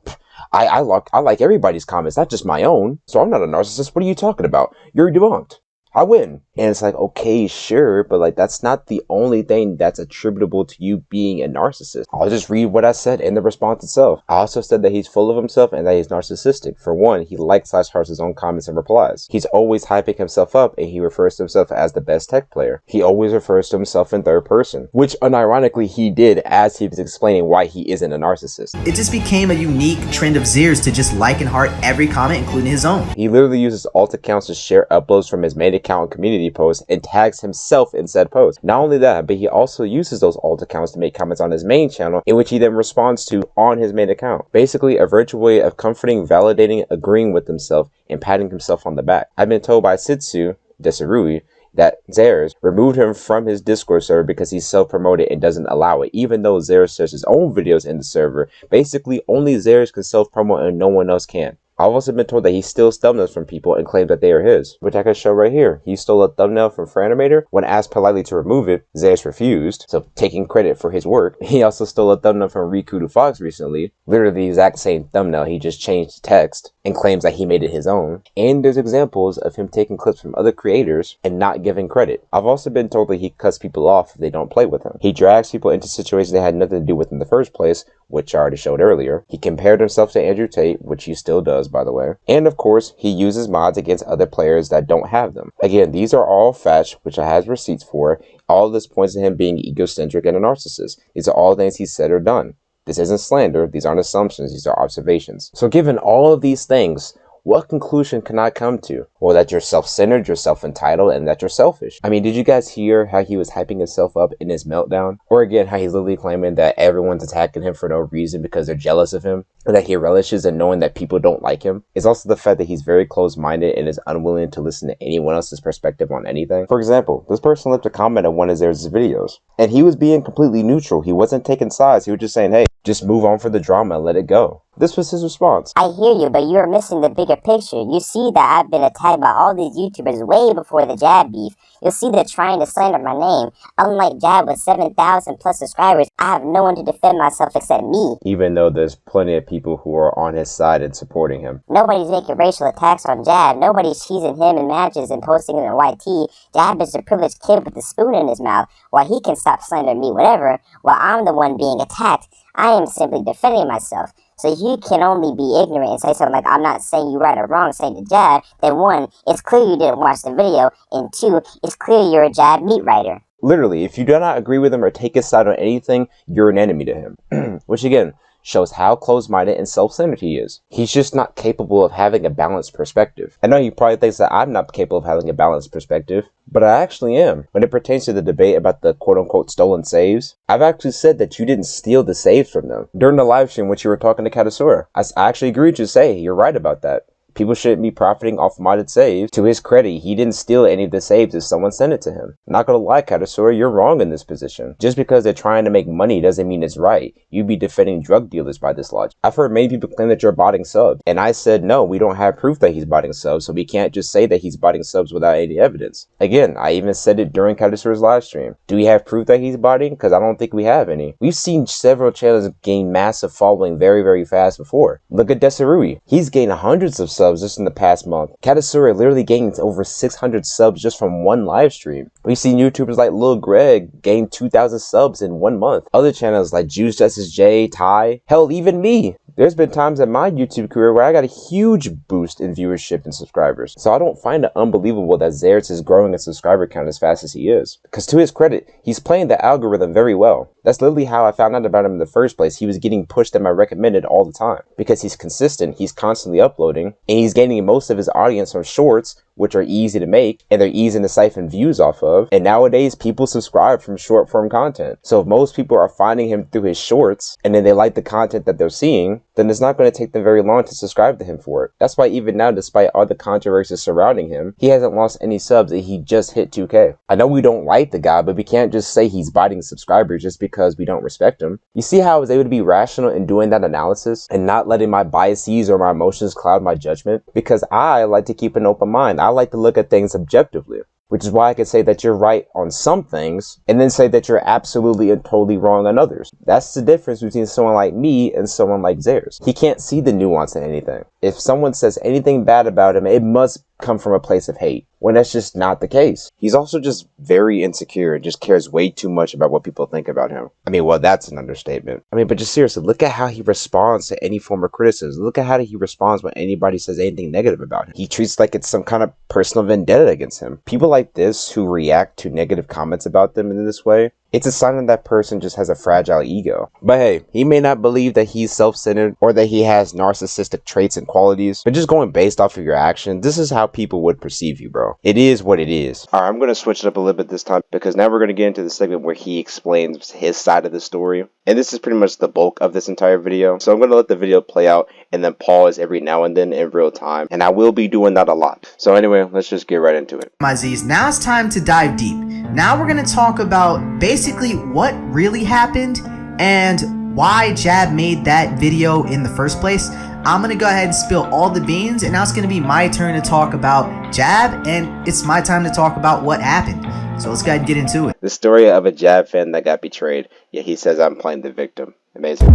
I like everybody's comments, not just my own, so I'm not a narcissist. What are you talking about? You're debunked. I win. And it's like, okay, sure, but like, that's not the only thing that's attributable to you being a narcissist. I'll just read what I said in the response itself. I also said that he's full of himself and that he's narcissistic. For one, he likes / hearts his own comments and replies. He's always hyping himself up, and he refers to himself as the best tech player. He always refers to himself in third person, which unironically he did as he was explaining why he isn't a narcissist. It just became a unique trend of Zeirz to just like and heart every comment, including his own. He literally uses alt accounts to share uploads from his main account and community posts, and tags himself in said post. Not only that, but he also uses those alt accounts to make comments on his main channel, in which he then responds to on his main account. Basically, a virtual way of comforting, validating, agreeing with himself, and patting himself on the back. I've been told by Sitsu Deserui that Zeirz removed him from his Discord server because he's self-promoted and doesn't allow it, even though Zeirz shares his own videos in the server. Basically, only Zeirz can self-promote and no one else can. I've also been told that he steals thumbnails from people and claims that they are his, which I can show right here. He stole a thumbnail from Franimator. When asked politely to remove it, Zeirz refused, so taking credit for his work. He also stole a thumbnail from Riku Fox recently, literally the exact same thumbnail, he just changed the text and claims that he made it his own. And there's examples of him taking clips from other creators and not giving credit. I've also been told that he cuts people off if they don't play with him. He drags people into situations they had nothing to do with in the first place, which I already showed earlier. He compared himself to Andrew Tate, which he still does, by the way. And of course, he uses mods against other players that don't have them. Again, these are all facts, which I have receipts for. All of this points to him being egocentric and a narcissist. These are all things he said or done. This isn't slander, these aren't assumptions, these are observations. So given all of these things, what conclusion can I come to? Well, that you're self-centered, you're self-entitled, and that you're selfish. I mean, did you guys hear how he was hyping himself up in his meltdown? Or again, how he's literally claiming that everyone's attacking him for no reason because they're jealous of him? Or that he relishes in knowing that people don't like him? It's also the fact that he's very closed-minded and is unwilling to listen to anyone else's perspective on anything. For example, this person left a comment on one of Zeirz's videos, and he was being completely neutral. He wasn't taking sides. He was just saying, hey, just move on for the drama and let it go. This was his response. I hear you, but you're missing the bigger picture. You see that I've been attacked by all these YouTubers way before the Jab beef. You'll see they're trying to slander my name. Unlike Jab with 7,000 plus subscribers, I have no one to defend myself except me. Even though there's plenty of people who are on his side and supporting him. Nobody's making racial attacks on Jab. Nobody's cheesing him in matches and posting it on YT. Jab is a privileged kid with a spoon in his mouth, while he can stop slandering me whatever, while I'm the one being attacked. I am simply defending myself. So if you can only be ignorant and say something like, I'm not saying you right or wrong, saying the Jab, then one, it's clear you didn't watch the video, and two, it's clear you're a Jab meat writer. Literally, if you do not agree with him or take his side on anything, you're an enemy to him. Which again, shows how close-minded and self-centered he is. He's just not capable of having a balanced perspective. I know he probably thinks that I'm not capable of having a balanced perspective, but I actually am. When it pertains to the debate about the quote-unquote stolen saves, I've actually said that you didn't steal the saves from them. During the live stream when you were talking to Katasura, I actually agreed to say, you're right about that. People shouldn't be profiting off modded saves. To his credit, he didn't steal any of the saves if someone sent it to him. Not gonna lie, Katasura, you're wrong in this position. Just because they're trying to make money doesn't mean it's right. You'd be defending drug dealers by this logic. I've heard many people claim that you're botting subs, and I said no, we don't have proof that he's botting subs, so we can't just say that he's botting subs without any evidence. Again, I even said it during Katasura's live stream. Do we have proof that he's botting? Because I don't think we have any. We've seen several channels gain massive following very, very fast before. Look at Debunked. He's gained hundreds of subs just in the past month. Katasura literally gained over 600 subs just from one live stream. We've seen YouTubers like Lil Greg gain 2,000 subs in 1 month. Other channels like Juice Justice J, Ty, hell, even me. There's been times in my YouTube career where I got a huge boost in viewership and subscribers. So I don't find it unbelievable that Zeirz is growing a subscriber count as fast as he is. Because to his credit, he's playing the algorithm very well. That's literally how I found out about him in the first place. He was getting pushed in my recommended all the time. Because he's consistent, he's constantly uploading, and he's gaining most of his audience from shorts, which are easy to make, and they're easy to siphon views off of. And nowadays, people subscribe from short form content. So if most people are finding him through his shorts, and then they like the content that they're seeing, then it's not going to take them very long to subscribe to him for it. That's why even now, despite all the controversies surrounding him, he hasn't lost any subs and he just hit 2K. I know we don't like the guy, but we can't just say he's biting subscribers just because we don't respect him. You see how I was able to be rational in doing that analysis and not letting my biases or my emotions cloud my judgment? Because I like to keep an open mind. I like to look at things objectively. Which is why I can say that you're right on some things and then say that you're absolutely and totally wrong on others. That's the difference between someone like me and someone like Zeirz. He can't see the nuance in anything. If someone says anything bad about him, it must come from a place of hate, when that's just not the case. He's also just very insecure and just cares way too much about what people think about him. I mean, well, that's an understatement. I mean, but just seriously, look at how he responds to any form of criticism. Look at how he responds when anybody says anything negative about him. He treats like it's some kind of personal vendetta against him. People like this who react to negative comments about them in this way, it's a sign that that person just has a fragile ego. But hey, he may not believe that he's self-centered or that he has narcissistic traits and qualities, but just going based off of your actions, this is how people would perceive you, bro. It is what it is. Alright, I'm going to switch it up a little bit this time because now we're going to get into the segment where he explains his side of the story. And this is pretty much the bulk of this entire video. So I'm going to let the video play out and then pause every now and then in real time. And I will be doing that a lot. So anyway, let's just get right into it. My Z's, now it's time to dive deep. Now we're going to talk about basically what really happened and why Jab made that video in the first place. I'm going to go ahead and spill all the beans, and now it's going to be my turn to talk about Jab, and it's my time to talk about what happened. So let's go ahead and get into it. The story of a Jab fan that got betrayed. Yeah, he says I'm playing the victim. Amazing.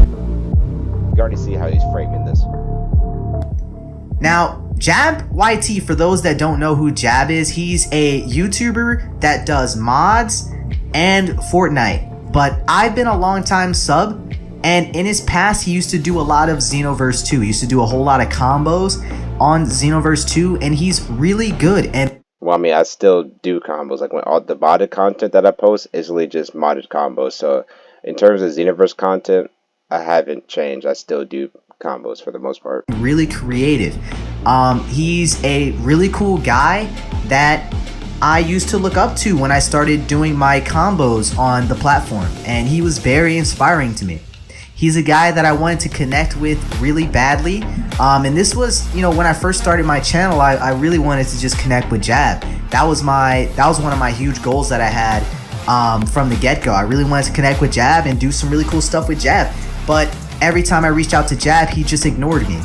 You already see how he's framing this. Now, JabYT, for those that don't know who Jab is, he's a YouTuber that does mods and Fortnite. But I've been a long time sub, and in his past, he used to do a lot of Xenoverse 2. He used to do a whole lot of combos on Xenoverse 2, and he's really good. And well, I mean, I still do combos. Like when all the modded content that I post is really just modded combos. So in terms of Xenoverse content, I haven't changed. I still do combos for the most part. Really creative. He's a really cool guy that I used to look up to when I started doing my combos on the platform, and he was very inspiring to me. He's a guy that I wanted to connect with really badly, and this was, you know, when I first started my channel, I really wanted to just connect with Jab. That was one of my huge goals that I had from the get-go. I really wanted to connect with Jab and do some really cool stuff with Jab, but every time I reached out to Jab, he just ignored me.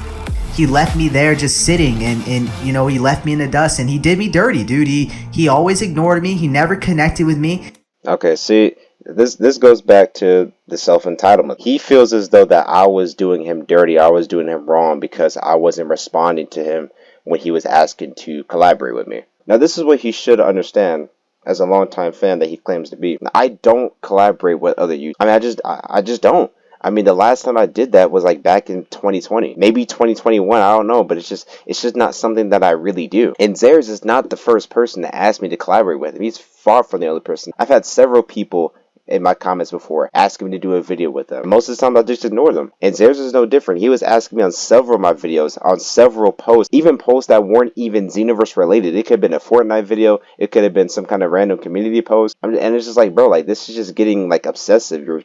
He left me there just sitting, and you know, he left me in the dust, and he did me dirty, dude. He always ignored me. He never connected with me. Okay, see, this goes back to the self-entitlement. He feels as though that I was doing him dirty, I was doing him wrong because I wasn't responding to him when he was asking to collaborate with me. Now, this is what he should understand as a longtime fan that he claims to be. I don't collaborate with other YouTubers. I mean, I just don't. I mean, the last time I did that was like back in 2020, maybe 2021. I don't know, but it's just not something that I really do. And Zeirz is not the first person to ask me to collaborate with him. He's far from the only person. I've had several people in my comments before asking me to do a video with them. Most of the time, I just ignore them. And Zeirz is no different. He was asking me on several of my videos, on several posts, even posts that weren't even Xenoverse related. It could have been a Fortnite video. It could have been some kind of random community post. And it's just like, bro, like, this is just getting like obsessive. You're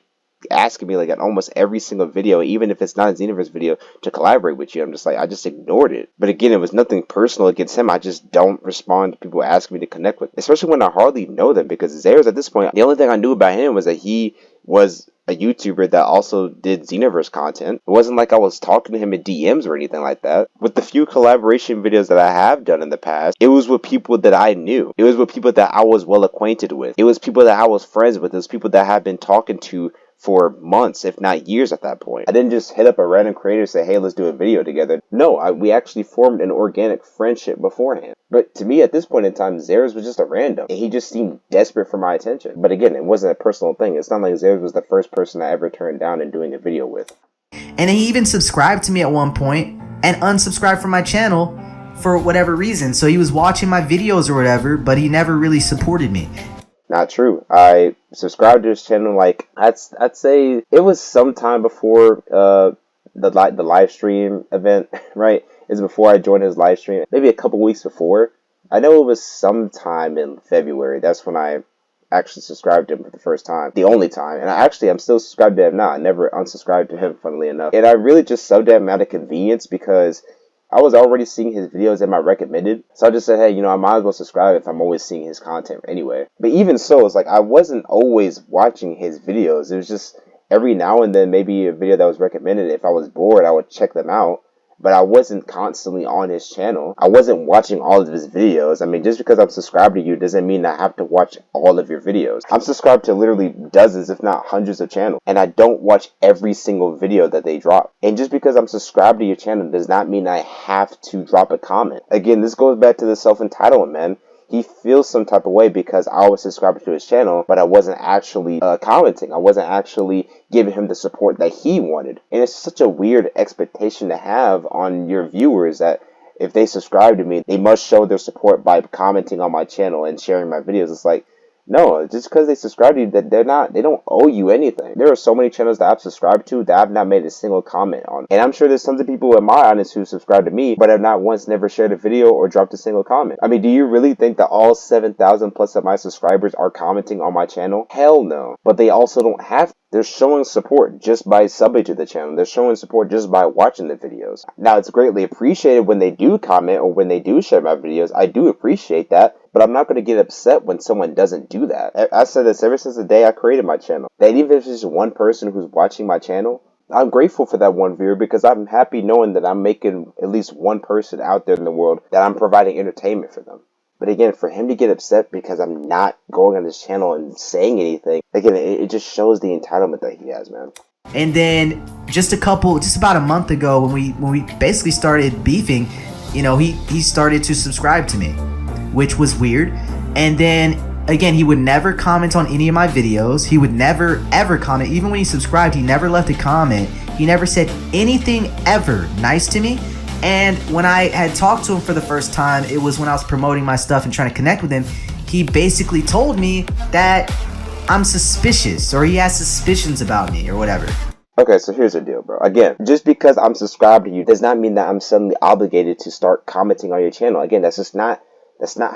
asking me like in almost every single video, even if it's not a Xenoverse video, to collaborate with you. I'm just like, I just ignored it. But again, it was nothing personal against him. I just don't respond to people asking me to connect with, especially when I hardly know them, because Zeirz at this point, the only thing I knew about him was that he was a YouTuber that also did Xenoverse content. It wasn't like I was talking to him in DMs or anything like that. With the few collaboration videos that I have done in the past, it was with people that I knew. It was with people that I was well acquainted with. It was people that I was friends with. It was people that I had been talking to for months, if not years at that point. I didn't just hit up a random creator and say, hey, let's do a video together. No, we actually formed an organic friendship beforehand. But to me, at this point in time, Zeirz was just a random. And he just seemed desperate for my attention. But again, it wasn't a personal thing. It's not like Zeirz was the first person I ever turned down in doing a video with. And he even subscribed to me at one point and unsubscribed from my channel for whatever reason. So he was watching my videos or whatever, but he never really supported me. Not true. I subscribed to his channel like I'd say it was sometime before the live stream event, right? It's before I joined his live stream, maybe a couple weeks before. I know it was sometime in February. That's when I actually subscribed to him for the first time, the only time. And I'm still subscribed to him now. I never unsubscribed to him, funnily enough. And I really just subbed to him out of convenience because I was already seeing his videos in my recommended. So I just said, hey, you know, I might as well subscribe if I'm always seeing his content anyway. But even so, it's like I wasn't always watching his videos. It was just every now and then maybe a video that was recommended. If I was bored, I would check them out. But I wasn't constantly on his channel. I wasn't watching all of his videos. I mean, just because I'm subscribed to you doesn't mean I have to watch all of your videos. I'm subscribed to literally dozens, if not hundreds of channels. And I don't watch every single video that they drop. And just because I'm subscribed to your channel does not mean I have to drop a comment. Again, this goes back to the self-entitlement, man. He feels some type of way because I was subscribed to his channel, but I wasn't actually commenting. I wasn't actually giving him the support that he wanted. And it's such a weird expectation to have on your viewers that if they subscribe to me, they must show their support by commenting on my channel and sharing my videos. It's like, no, just because they subscribe to you, that they don't owe you anything. There are so many channels that I've subscribed to that I've not made a single comment on. And I'm sure there's tons of people in my audience who subscribe to me, but have not once never shared a video or dropped a single comment. I mean, do you really think that all 7,000 plus of my subscribers are commenting on my channel? Hell no. But they also don't have to. They're showing support just by subbing to the channel. They're showing support just by watching the videos. Now, it's greatly appreciated when they do comment or when they do share my videos. I do appreciate that. But I'm not going to get upset when someone doesn't do that. I said this ever since the day I created my channel. That even if it's just one person who's watching my channel, I'm grateful for that one viewer because I'm happy knowing that I'm making at least one person out there in the world that I'm providing entertainment for them. But again, for him to get upset because I'm not going on this channel and saying anything, again, it just shows the entitlement that he has, man. And then just about a month ago when we basically started beefing, you know, he started to subscribe to me, which was weird. And then again, he would never comment on any of my videos. He would never ever comment. Even when he subscribed, he never left a comment. He never said anything ever nice to me. And when I had talked to him for the first time, it was when I was promoting my stuff and trying to connect with him. He basically told me that I'm suspicious, or he has suspicions about me or whatever. Okay, so here's the deal, bro. Again, just because I'm subscribed to you does not mean that I'm suddenly obligated to start commenting on your channel. Again, that's not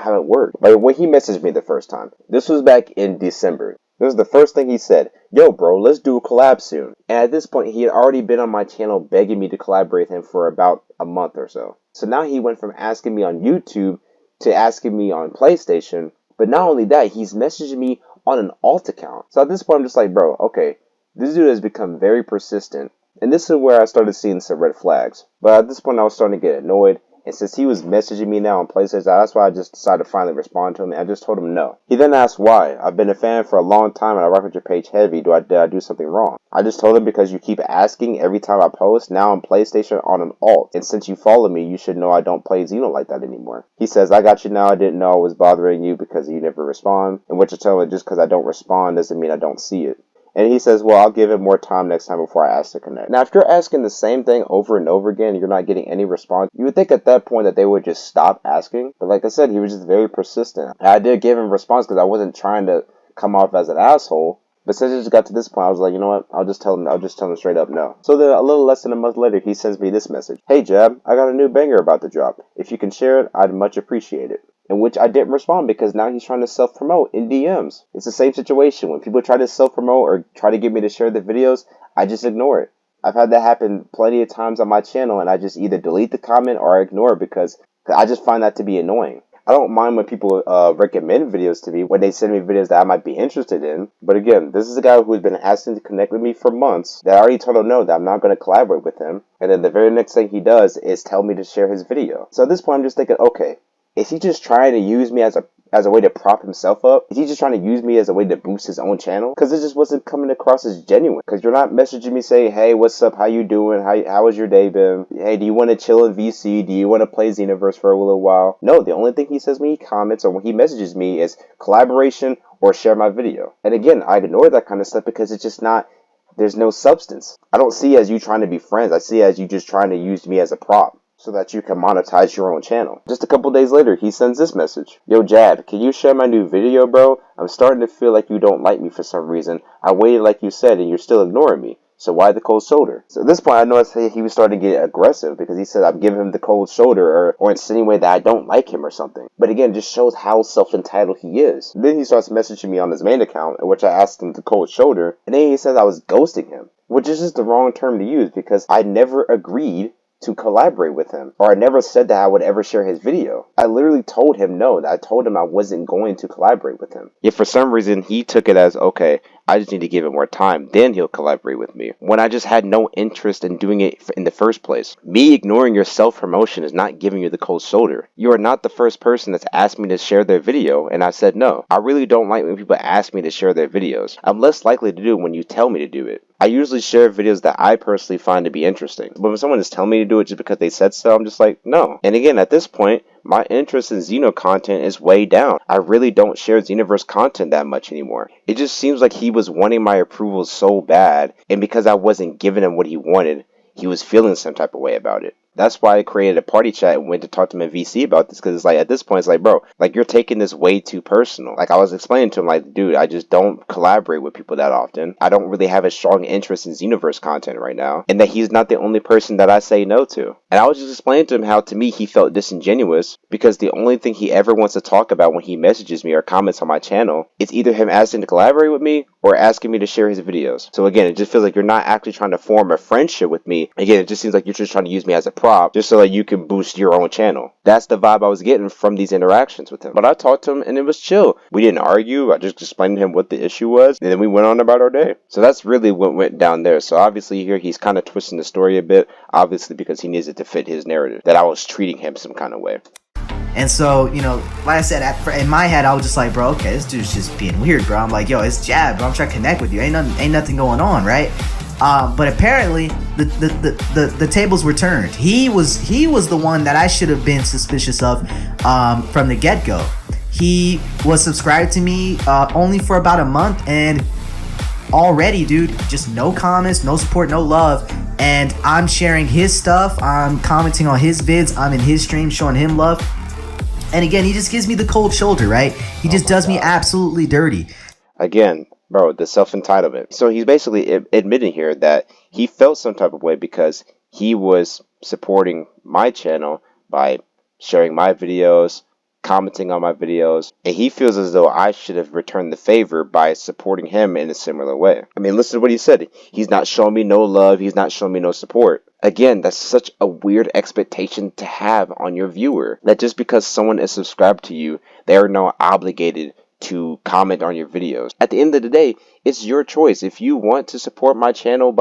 how it works. But when he messaged me the first time, this was back in December. This was the first thing he said. Yo, bro, let's do a collab soon. And at this point, he had already been on my channel begging me to collaborate with him for about a month or so. So now he went from asking me on YouTube to asking me on PlayStation. But not only that, he's messaging me on an alt account. So at this point, I'm just like, bro, okay, this dude has become very persistent. And this is where I started seeing some red flags. But at this point, I was starting to get annoyed. And since he was messaging me now on PlayStation, that's why I just decided to finally respond to him. And I just told him no. He then asked why. I've been a fan for a long time and I rock with your page heavy. Did I do something wrong? I just told him because you keep asking every time I post, now on PlayStation on an alt. And since you follow me, you should know I don't play Xeno like that anymore. He says, I got you now. I didn't know I was bothering you because you never respond. And what you're telling me, just because I don't respond doesn't mean I don't see it. And he says, well, I'll give him more time next time before I ask to connect. Now, if you're asking the same thing over and over again and you're not getting any response, you would think at that point that they would just stop asking. But like I said, he was just very persistent. And I did give him a response because I wasn't trying to come off as an asshole. But since it just got to this point, I was like, you know what? I'll just tell him straight up no. So then a little less than a month later, he sends me this message. Hey, Jab, I got a new banger about to drop. If you can share it, I'd much appreciate it. in which I didn't respond because now he's trying to self-promote in DMs. It's the same situation. When people try to self-promote or try to get me to share the videos, I just ignore it. I've had that happen plenty of times on my channel, and I just either delete the comment or I ignore it because I just find that to be annoying. I don't mind when people recommend videos to me, when they send me videos that I might be interested in. But again, this is a guy who's been asking to connect with me for months, that I already told him no, that I'm not going to collaborate with him. And then the very next thing he does is tell me to share his video. So at this point, I'm just thinking, okay, is he just trying to use me as a way to prop himself up? Is he just trying to use me as a way to boost his own channel? Because it just wasn't coming across as genuine. Because you're not messaging me saying, hey, what's up? How you doing? How has your day been? Hey, do you want to chill in VC? Do you want to play Xenoverse for a little while? No, the only thing he says when he comments or when he messages me is collaboration or share my video. And again, I ignore that kind of stuff because it's just not, there's no substance. I don't see it as you trying to be friends. I see it as you just trying to use me as a prop so that you can monetize your own channel. Just a couple days later, he sends this message. Yo, Jab, can you share my new video, bro? I'm starting to feel like you don't like me for some reason. I waited like you said, and you're still ignoring me. So why the cold shoulder? So at this point, I noticed he was starting to get aggressive because he said I'm giving him the cold shoulder or insinuate that I don't like him or something. But again, it just shows how self-entitled he is. Then he starts messaging me on his main account, in which I asked him the cold shoulder, and then he says I was ghosting him, which is just the wrong term to use because I never agreed to collaborate with him, or I never said that I would ever share his video. I literally told him no, that I told him I wasn't going to collaborate with him. Yet for some reason, he took it as, okay, I just need to give him more time, then he'll collaborate with me, when I just had no interest in doing it in the first place. Me ignoring your self-promotion is not giving you the cold shoulder. You are not the first person that's asked me to share their video, and I said no. I really don't like when people ask me to share their videos. I'm less likely to do it when you tell me to do it. I usually share videos that I personally find to be interesting. But when someone is telling me to do it just because they said so, I'm just like, no. And again, at this point, my interest in Xeno content is way down. I really don't share Xenoverse content that much anymore. It just seems like he was wanting my approval so bad, and because I wasn't giving him what he wanted, he was feeling some type of way about it. That's why I created a party chat and went to talk to him in VC about this, because it's like, at this point, it's like, bro, like, you're taking this way too personal. Like, I was explaining to him, like, dude, I just don't collaborate with people that often. I don't really have a strong interest in Xenoverse content right now, and that he's not the only person that I say no to. And I was just explaining to him how, to me, he felt disingenuous, because the only thing he ever wants to talk about when he messages me or comments on my channel is either him asking to collaborate with me or asking me to share his videos. So again, it just feels like you're not actually trying to form a friendship with me. Again, it just seems like you're just trying to use me as a prop just so that you can boost your own channel. That's the vibe I was getting from these interactions with him. But I talked to him and it was chill. We didn't argue. I just explained to him what the issue was, and then we went on about our day. So that's really what went down there. So obviously here he's kind of twisting the story a bit, obviously because he needs it to fit his narrative, that I was treating him some kind of way. And so, you know, like I said, in my head, I was just like, bro, okay, this dude's just being weird, bro. I'm like, yo, it's Jab, bro. I'm trying to connect with you. Ain't nothing going on, right? But apparently, the tables were turned. He was the one that I should have been suspicious of from the get-go. He was subscribed to me only for about a month, and already, dude, just no comments, no support, no love. And I'm sharing his stuff. I'm commenting on his vids. I'm in his stream showing him love. And again, he just gives me the cold shoulder, right? He just does me absolutely dirty. Again, bro, the self-entitlement. So he's basically admitting here that he felt some type of way because he was supporting my channel by sharing my videos, commenting on my videos, and he feels as though I should have returned the favor by supporting him in a similar way. I mean, listen to what he said. He's not showing me no love. He's not showing me no support. Again, that's such a weird expectation to have on your viewer, that just because someone is subscribed to you, they are now obligated to comment on your videos. At the end of the day, it's your choice. If you want to support my channel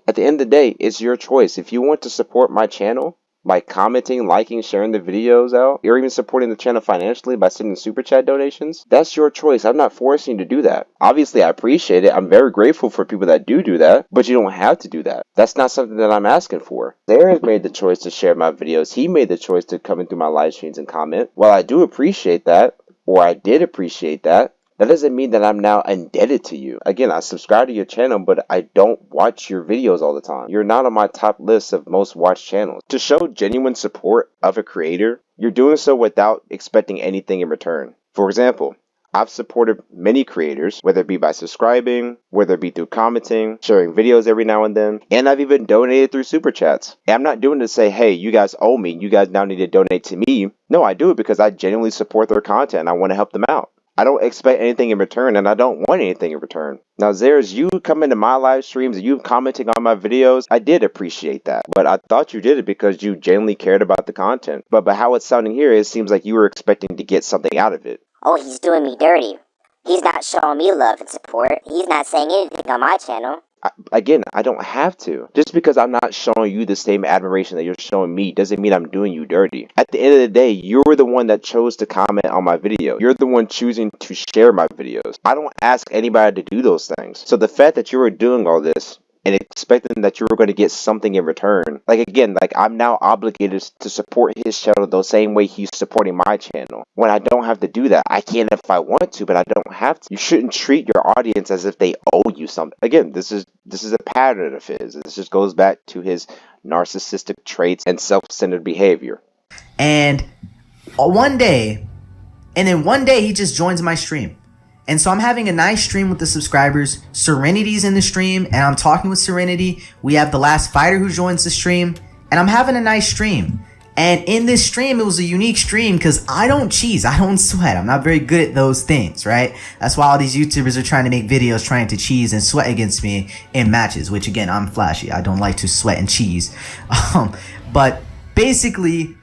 at the end of the day, it's your choice. If you want to support my channel by commenting, liking, sharing the videos out, or even supporting the channel financially by sending super chat donations, that's your choice. I'm not forcing you to do that. Obviously, I appreciate it. I'm very grateful for people that do that, but you don't have to do that. That's not something that I'm asking for. Zeirz made the choice to share my videos. He made the choice to come in through my live streams and comment. While I do appreciate that, or I did appreciate that, that doesn't mean that I'm now indebted to you. Again, I subscribe to your channel, but I don't watch your videos all the time. You're not on my top list of most watched channels. To show genuine support of a creator, you're doing so without expecting anything in return. For example, I've supported many creators, whether it be by subscribing, whether it be through commenting, sharing videos every now and then, and I've even donated through super chats. And I'm not doing it to say, hey, you guys owe me, you guys now need to donate to me. No, I do it because I genuinely support their content and I want to help them out. I don't expect anything in return, and I don't want anything in return. Now, Zeirz, you come into my live streams and you commenting on my videos, I did appreciate that. But I thought you did it because you genuinely cared about the content. But how it's sounding here, it seems like you were expecting to get something out of it. Oh, he's doing me dirty. He's not showing me love and support. He's not saying anything on my channel. Again, I don't have to. Just because I'm not showing you the same admiration that you're showing me doesn't mean I'm doing you dirty. At the end of the day, you're the one that chose to comment on my video. You're the one choosing to share my videos. I don't ask anybody to do those things. So the fact that you were doing all this and expecting that you were going to get something in return. Again, I'm now obligated to support his channel the same way he's supporting my channel. When I don't have to do that, I can if I want to, but I don't have to. You shouldn't treat your audience as if they owe you something. Again, this is a pattern of his. This just goes back to his narcissistic traits and self-centered behavior. And one day he just joins my stream. And so I'm having a nice stream with the subscribers. Serenity's in the stream, and I'm talking with Serenity. We have the last fighter who joins the stream, and I'm having a nice stream. And in this stream, it was a unique stream because I don't cheese, I don't sweat. I'm not very good at those things, right? That's why all these YouTubers are trying to make videos trying to cheese and sweat against me in matches, which again, I'm flashy. I don't like to sweat and cheese. But basically,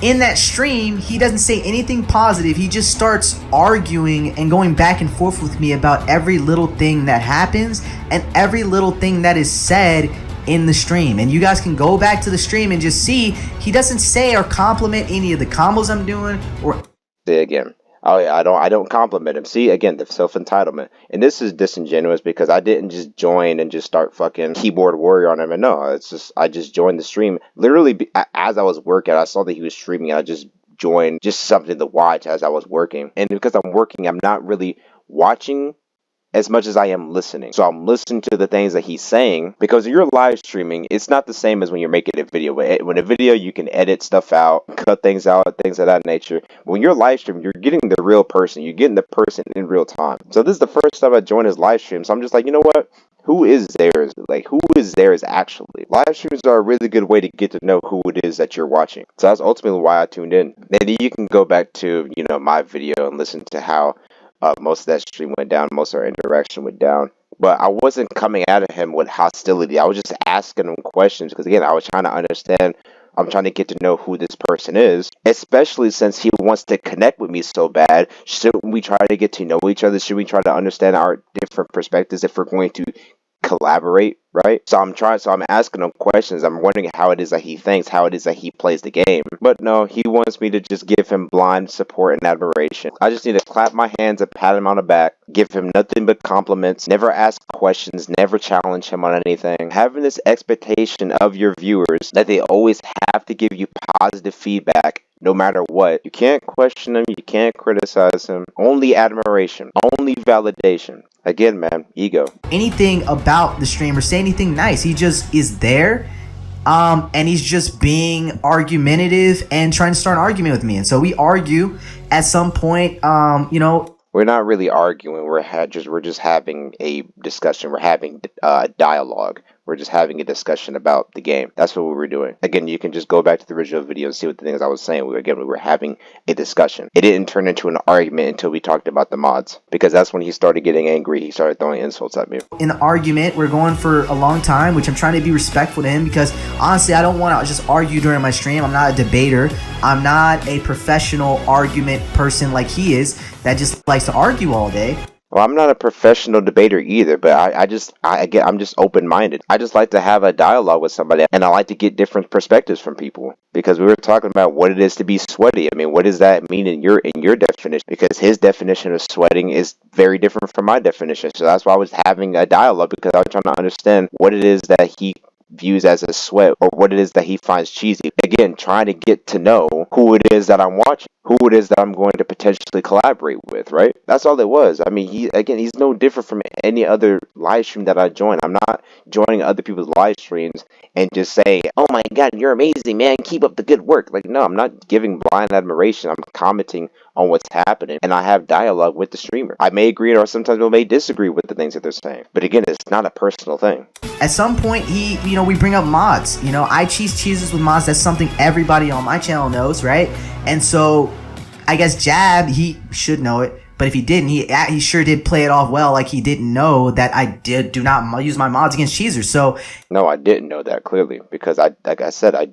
in that stream, he doesn't say anything positive. He just starts arguing and going back and forth with me about every little thing that happens and every little thing that is said in the stream. And you guys can go back to the stream and just see he doesn't say or compliment any of the combos I'm doing or... Say again. Oh yeah, I don't compliment him. See, again, the self-entitlement. And this is disingenuous because I didn't just join and just start fucking keyboard warrior on him. And no, it's just, I just joined the stream. Literally, as I was working, I saw that he was streaming. I just joined just something to watch as I was working. And because I'm working, I'm not really watching as much as I am listening. So I'm listening to the things that he's saying, because when you're live streaming, it's not the same as when you're making a video. When a video, you can edit stuff out, cut things out, things of that nature. When you're live streaming, you're getting the real person. You're getting the person in real time. So this is the first time I joined his live stream. So I'm just like, you know what? Who is Zeirz? Who is Zeirz actually? Live streams are a really good way to get to know who it is that you're watching. So that's ultimately why I tuned in. Then you can go back to, my video and listen to how most of that stream went down, most of our interaction went down. But I wasn't coming at him with hostility. I was just asking him questions because, again, I was trying to understand. I'm trying to get to know who this person is, especially since he wants to connect with me so bad. Shouldn't we try to get to know each other? Should we try to understand our different perspectives if we're going to collaborate, right? So I'm asking him questions. I'm wondering how it is that he thinks, how it is that he plays the game. But no, he wants me to just give him blind support and admiration. I just need to clap my hands and pat him on the back, give him nothing but compliments, never ask questions, never challenge him on anything. Having this expectation of your viewers that they always have to give you positive feedback no matter what. You can't question him, you can't criticize him. Only admiration, only validation. Again, man, ego. Anything about the stream or say anything nice. He just is there, and he's just being argumentative and trying to start an argument with me. And so we argue at some point, We're not really arguing. We're just having a discussion. We're having dialogue. We're just having a discussion about the game. That's what we were doing. Again, you can just go back to the original video and see what the things I was saying. We were having a discussion. It didn't turn into an argument until we talked about the mods, because that's when he started getting angry. He started throwing insults at me. In the argument, we're going for a long time, which I'm trying to be respectful to him, because honestly, I don't want to just argue during my stream. I'm not a debater. I'm not a professional argument person like he is that just likes to argue all day. Well, I'm not a professional debater either, but I'm just open-minded. I just like to have a dialogue with somebody, and I like to get different perspectives from people. Because we were talking about what it is to be sweaty. I mean, what does that mean in your definition? Because his definition of sweating is very different from my definition. So that's why I was having a dialogue, because I was trying to understand what it is that he views as a sweat, or what it is that he finds cheesy. Again, trying to get to know who it is that I'm watching, who it is that I'm going to potentially collaborate with, right? That's all it was. I mean, he's no different from any other live stream that I join. I'm not joining other people's live streams and just saying, "Oh my God, you're amazing, man. Keep up the good work." Like, no, I'm not giving blind admiration. I'm commenting on what's happening, and I have dialogue with the streamer. I may agree, or sometimes I may disagree with the things that they're saying. But again, it's not a personal thing. At some point, we bring up mods. I cheeses with mods. That's something everybody on my channel knows, right? And so, I guess Jab, he should know it. But if he didn't, he sure did play it off well, like he didn't know that I do not use my mods against cheesers. So no, I didn't know that clearly, because like I said, I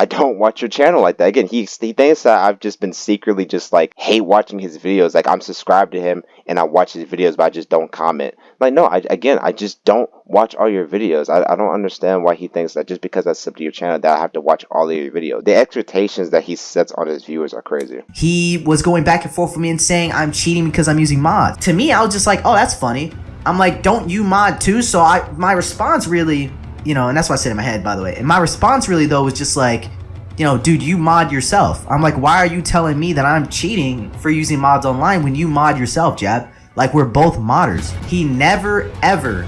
don't watch your channel like that. Again, he thinks that I've just been secretly just like hate watching his videos. Like, I'm subscribed to him and I watch his videos, but I just don't comment. Like, no, I just don't watch all your videos. I don't understand why he thinks that just because I sub to your channel that I have to watch all of your videos. The expectations that he sets on his viewers are crazy. He was going back and forth with me and saying I'm cheating because I'm using mods. To me, I was just like, oh, that's funny. I'm like, don't you mod too? So my response really, and that's what I said in my head, by the way. And my response really, though, was just like, dude, you mod yourself. I'm like, why are you telling me that I'm cheating for using mods online when you mod yourself, Jab? Like, we're both modders. He never, ever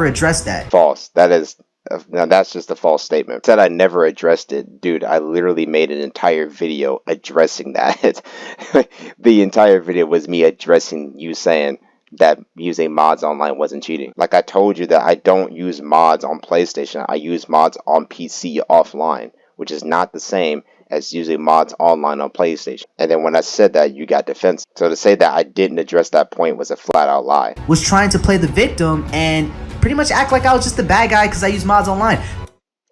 addressed that. False. Now that's just a false statement. Said I never addressed it. Dude, I literally made an entire video addressing that. The entire video was me addressing you saying that using mods online wasn't cheating. Like, I told you that I don't use mods on PlayStation. I use mods on PC offline, which is not the same as using mods online on PlayStation. And then when I said that, you got defensive. So to say that I didn't address that point was a flat out lie. Was trying to play the victim and pretty much act like I was just the bad guy because I use mods online.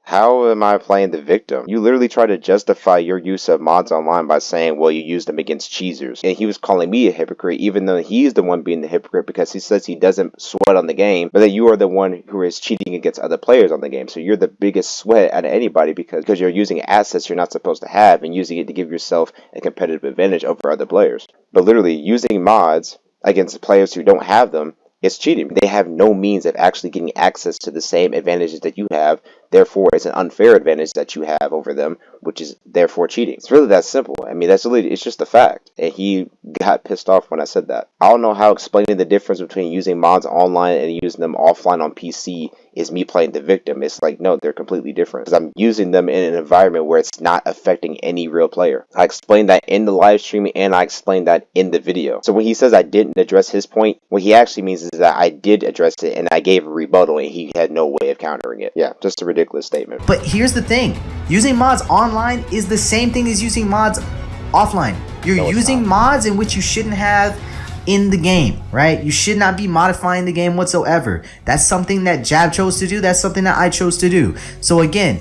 How am I playing the victim? You literally try to justify your use of mods online by saying, well, you used them against cheesers. And he was calling me a hypocrite, even though he's the one being the hypocrite, because he says he doesn't sweat on the game, but that you are the one who is cheating against other players on the game. So you're the biggest sweat out of anybody because you're using assets you're not supposed to have and using it to give yourself a competitive advantage over other players. But literally, using mods against players who don't have them, it's cheating. They have no means of actually getting access to the same advantages that you have. Therefore, it's an unfair advantage that you have over them, which is therefore cheating. It's really that simple. I mean, it's just a fact. And he got pissed off when I said that. I don't know how explaining the difference between using mods online and using them offline on PC is me playing the victim. It's like, no, they're completely different. Because I'm using them in an environment where it's not affecting any real player. I explained that in the live stream and I explained that in the video. So when he says I didn't address his point, what he actually means is that I did address it and I gave a rebuttal and he had no way of countering it. Yeah, just a ridiculous statement. But here's the thing. Using mods online is the same thing as using mods offline. You're using mods in which you shouldn't have in the game, right? You should not be modifying the game whatsoever. That's something that Jab chose to do. That's something that I chose to do. So again,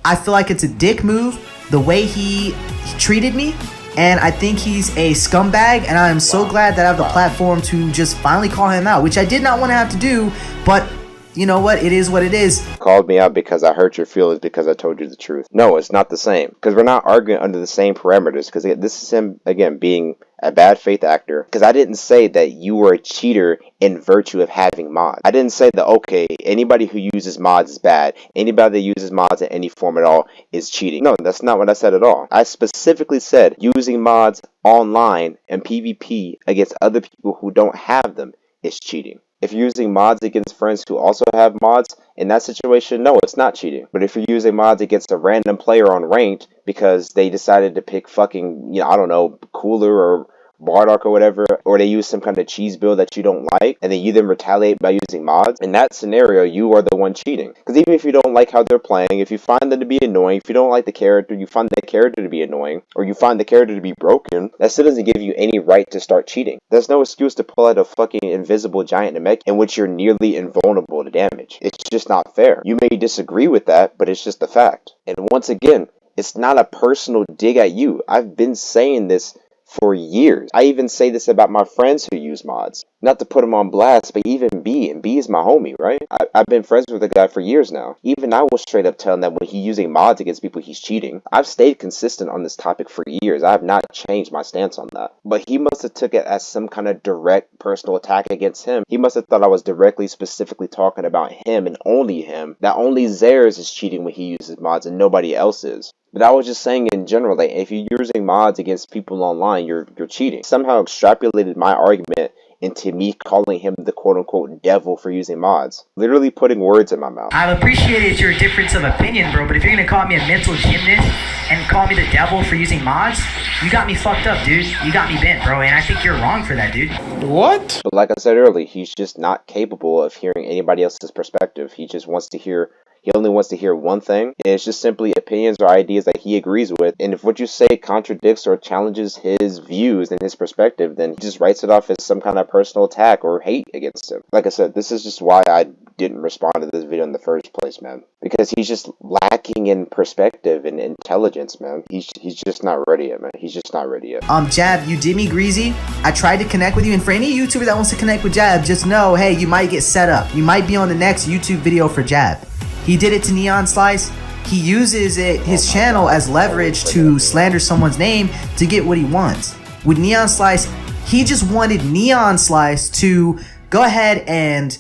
I feel like it's a dick move the way he treated me, and I think he's a scumbag, and I am so glad that I have the platform to just finally call him out, which I did not want to have to do, but you know what? It is what it is. Called me out because I hurt your feelings because I told you the truth. No, it's not the same. Because we're not arguing under the same parameters. Because this is him, again, being a bad faith actor. Because I didn't say that you were a cheater in virtue of having mods. I didn't say that, okay, anybody who uses mods is bad. Anybody that uses mods in any form at all is cheating. No, that's not what I said at all. I specifically said using mods online and PvP against other people who don't have them is cheating. If you're using mods against friends who also have mods, in that situation, no, it's not cheating. But if you're using mods against a random player on ranked because they decided to pick fucking, I don't know, Cooler or Bardock or whatever, or they use some kind of cheese build that you don't like, and then you then retaliate by using mods, in that scenario, you are the one cheating. Because even if you don't like how they're playing, if you find them to be annoying, if you don't like the character, you find the character to be annoying, or you find the character to be broken, that still doesn't give you any right to start cheating. There's no excuse to pull out a fucking invisible giant Namek in which you're nearly invulnerable to damage. It's just not fair. You may disagree with that, but it's just a fact. And once again, it's not a personal dig at you. I've been saying this for years. I even say this about my friends who use mods. Not to put them on blast, but even B, and B is my homie, right? I've been friends with the guy for years now. Even I will straight up tell him that when he's using mods against people, he's cheating. I've stayed consistent on this topic for years. I have not changed my stance on that. But he must have took it as some kind of direct personal attack against him. He must have thought I was directly, specifically talking about him and only him. That only Zeirz is cheating when he uses mods and nobody else is. But I was just saying in general, like, if you're using mods against people online, you're cheating. Somehow extrapolated my argument into me calling him the quote-unquote devil for using mods. Literally putting words in my mouth. I've appreciated your difference of opinion, bro, but if you're gonna call me a mental gymnast and call me the devil for using mods, you got me fucked up, dude. You got me bent, bro, and I think you're wrong for that, dude. What? But like I said earlier, he's just not capable of hearing anybody else's perspective. He only wants to hear one thing, and it's just simply opinions or ideas that he agrees with. And if what you say contradicts or challenges his views and his perspective, then he just writes it off as some kind of personal attack or hate against him. Like I said, this is just why I didn't respond to this video in the first place, man. Because he's just lacking in perspective and intelligence, man. He's just not ready yet, man. He's just not ready yet. Jab, you did me greasy. I tried to connect with you, and for any YouTuber that wants to connect with Jab, just know, hey, you might get set up. You might be on the next YouTube video for Jab. He did it to Neon Slice. He uses his channel as leverage to slander someone's name to get what he wants. With Neon Slice, he just wanted Neon Slice to go ahead and,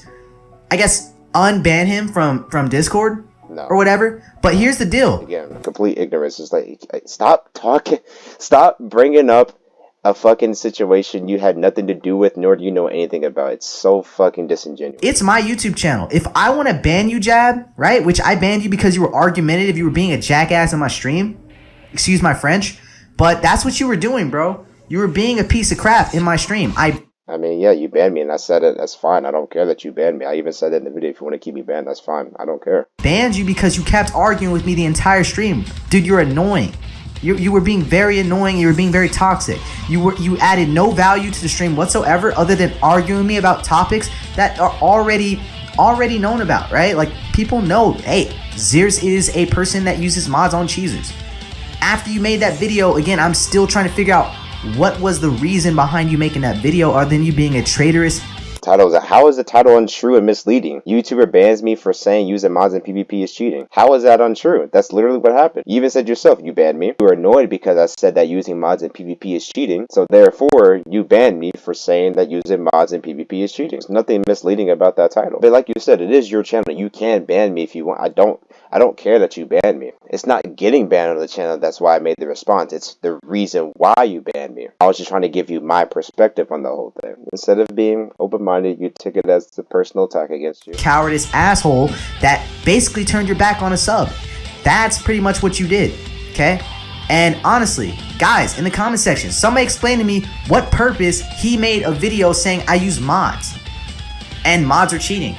I guess, unban him from Discord or whatever. But here's the deal. Again, complete ignorance. It's like, stop talking, stop bringing up a fucking situation you had nothing to do with, nor do you know anything about. It's so fucking disingenuous. It's my YouTube channel. If I want to ban you, Jab, right, which I banned you because you were argumentative, you were being a jackass in my stream, excuse my French, but that's what you were doing, bro. You were being a piece of crap in my stream. I mean, yeah, you banned me, and I said it. That's fine. I don't care that you banned me. I even said it in the video. If you want to keep me banned, that's fine. I don't care. Banned you because you kept arguing with me the entire stream. Dude, you're annoying. You were being very annoying. You were being very toxic. You added no value to the stream whatsoever other than arguing with me about topics that are already known about, right? Like, people know, hey, Zeirz is a person that uses mods on cheesers. After you made that video, again, I'm still trying to figure out what was the reason behind you making that video other than you being a traitorous. How is the title untrue and misleading? YouTuber bans me for saying using mods in PvP is cheating. How is that untrue? That's literally what happened. You even said yourself, you banned me. You were annoyed because I said that using mods in PvP is cheating. So therefore, you banned me for saying that using mods in PvP is cheating. There's nothing misleading about that title. But like you said, it is your channel. You can ban me if you want. I don't care that you banned me. It's not getting banned on the channel. That's why I made the response. It's the reason why you banned me. I was just trying to give you my perspective on the whole thing. Instead of being open-minded, you took it as a personal attack against you. Cowardice asshole that basically turned your back on a sub. That's pretty much what you did, okay? And honestly, guys, in the comment section, somebody explain to me what purpose he made a video saying I use mods and mods are cheating.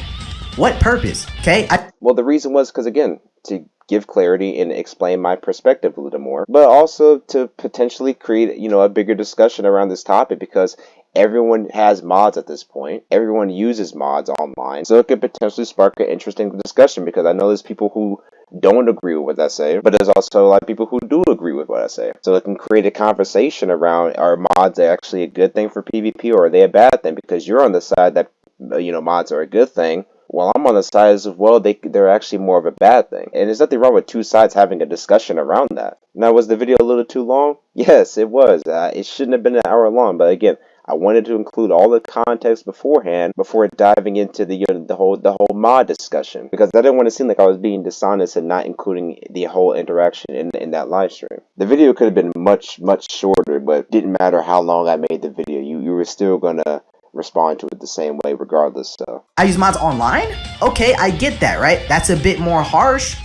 What purpose, okay? Well, the reason was because, again, to give clarity and explain my perspective a little more, but also to potentially create, a bigger discussion around this topic, because everyone has mods at this point. Everyone uses mods online, so it could potentially spark an interesting discussion, because I know there's people who don't agree with what I say, but there's also a lot of people who do agree with what I say. So it can create a conversation around, are mods actually a good thing for PvP, or are they a bad thing? Because you're on the side that, mods are a good thing. Well, I'm on the side as well, they're actually more of a bad thing. And there's nothing wrong with two sides having a discussion around that. Now, was the video a little too long? Yes, it was. It shouldn't have been an hour long, but again, I wanted to include all the context beforehand before diving into the whole mod discussion, because I didn't want to seem like I was being dishonest and not including the whole interaction in that live stream. The video could have been much, much shorter, but it didn't matter how long I made the video. You were still gonna respond to it the same way regardless. So I use mods online? Okay, I get that, right? That's a bit more harsh,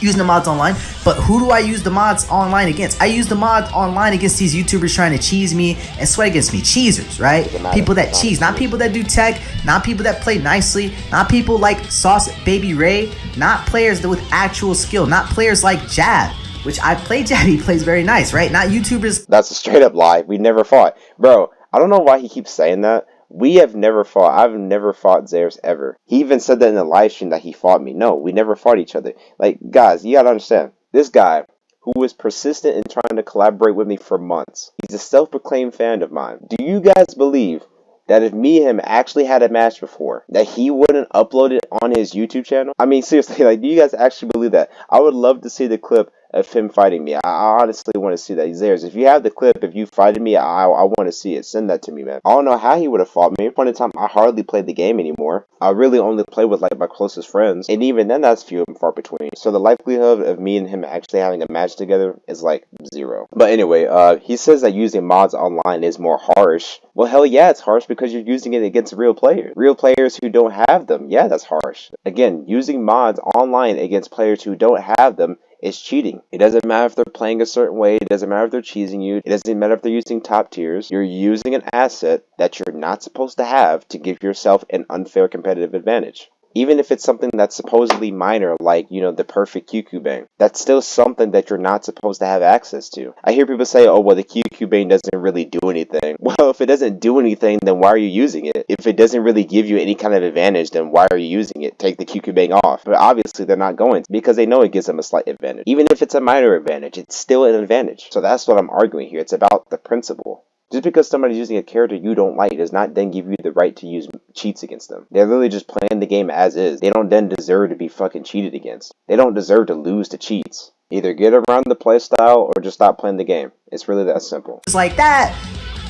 using the mods online, but who do I use the mods online against? I use the mods online against these YouTubers trying to cheese me and sweat against me. Cheesers, right? People that cheese, not people that do tech, not people that play nicely, not people like Sauce Baby Ray, not players with actual skill, not players like Jab, which I play Jab, he plays very nice, right? Not YouTubers. That's a straight up lie. We never fought. Bro, I don't know why he keeps saying that. We have never fought. I've never fought Zeirz ever. He even said that in the live stream that he fought me. No, we never fought each other. Like, guys, you gotta understand. This guy, who was persistent in trying to collaborate with me for months, he's a self-proclaimed fan of mine. Do you guys believe that if me and him actually had a match before, that he wouldn't upload it on his YouTube channel? I mean, seriously, like, do you guys actually believe that? I would love to see the clip of him fighting me. I honestly want to see that. Zeirz, if you have the clip, if you fighting me, I want to see it. Send that to me, man. I don't know how he would have fought me. At one time, I hardly played the game anymore. I really only play with like my closest friends, and even then, that's few and far between. So the likelihood of me and him actually having a match together is like 0. But anyway, he says that using mods online is more harsh. Well, hell yeah, it's harsh because you're using it against real players who don't have them. Yeah, that's harsh. Again, using mods online against players who don't have them is cheating. It doesn't matter if they're playing a certain way. It doesn't matter if they're cheesing you. It doesn't matter if they're using top tiers. You're using an asset that you're not supposed to have to give yourself an unfair competitive advantage. Even if it's something that's supposedly minor, like, you know, the perfect QQ bang, that's still something that you're not supposed to have access to. I hear people say, oh, well, the QQ bang doesn't really do anything. Well, if it doesn't do anything, then why are you using it? If it doesn't really give you any kind of advantage, then why are you using it? Take the QQ bang off. But obviously, they're not going to, because they know it gives them a slight advantage. Even if it's a minor advantage, it's still an advantage. So that's what I'm arguing here. It's about the principle. Just because somebody's using a character you don't like does not then give you the right to use cheats against them. They're literally just playing the game as is. They don't then deserve to be fucking cheated against. They don't deserve to lose to cheats. Either get around the playstyle or just stop playing the game. It's really that simple. It's like that,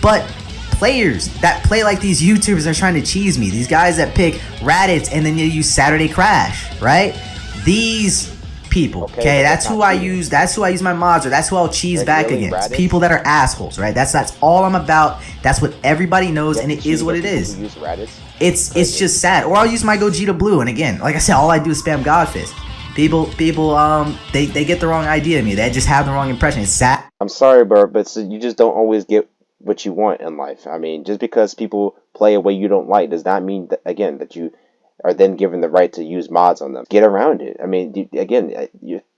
but players that play like these YouTubers are trying to cheese me. These guys that pick Raditz and then you use Saturday Crash, right? These people, okay, that's who I use. That's who I use my mods, or that's who I'll cheese back against. People that are assholes, right? That's all I'm about. That's what everybody knows, and it is what it is. It's just sad. Or I'll use my Gogeta Blue, and again, like I said, all I do is spam Godfist. People, they get the wrong idea of me. They just have the wrong impression. It's sad. I'm sorry, bro, but you just don't always get what you want in life. I mean, just because people play a way you don't like does not mean that, again, that you are then given the right to use mods on them. Get around it. I mean, again,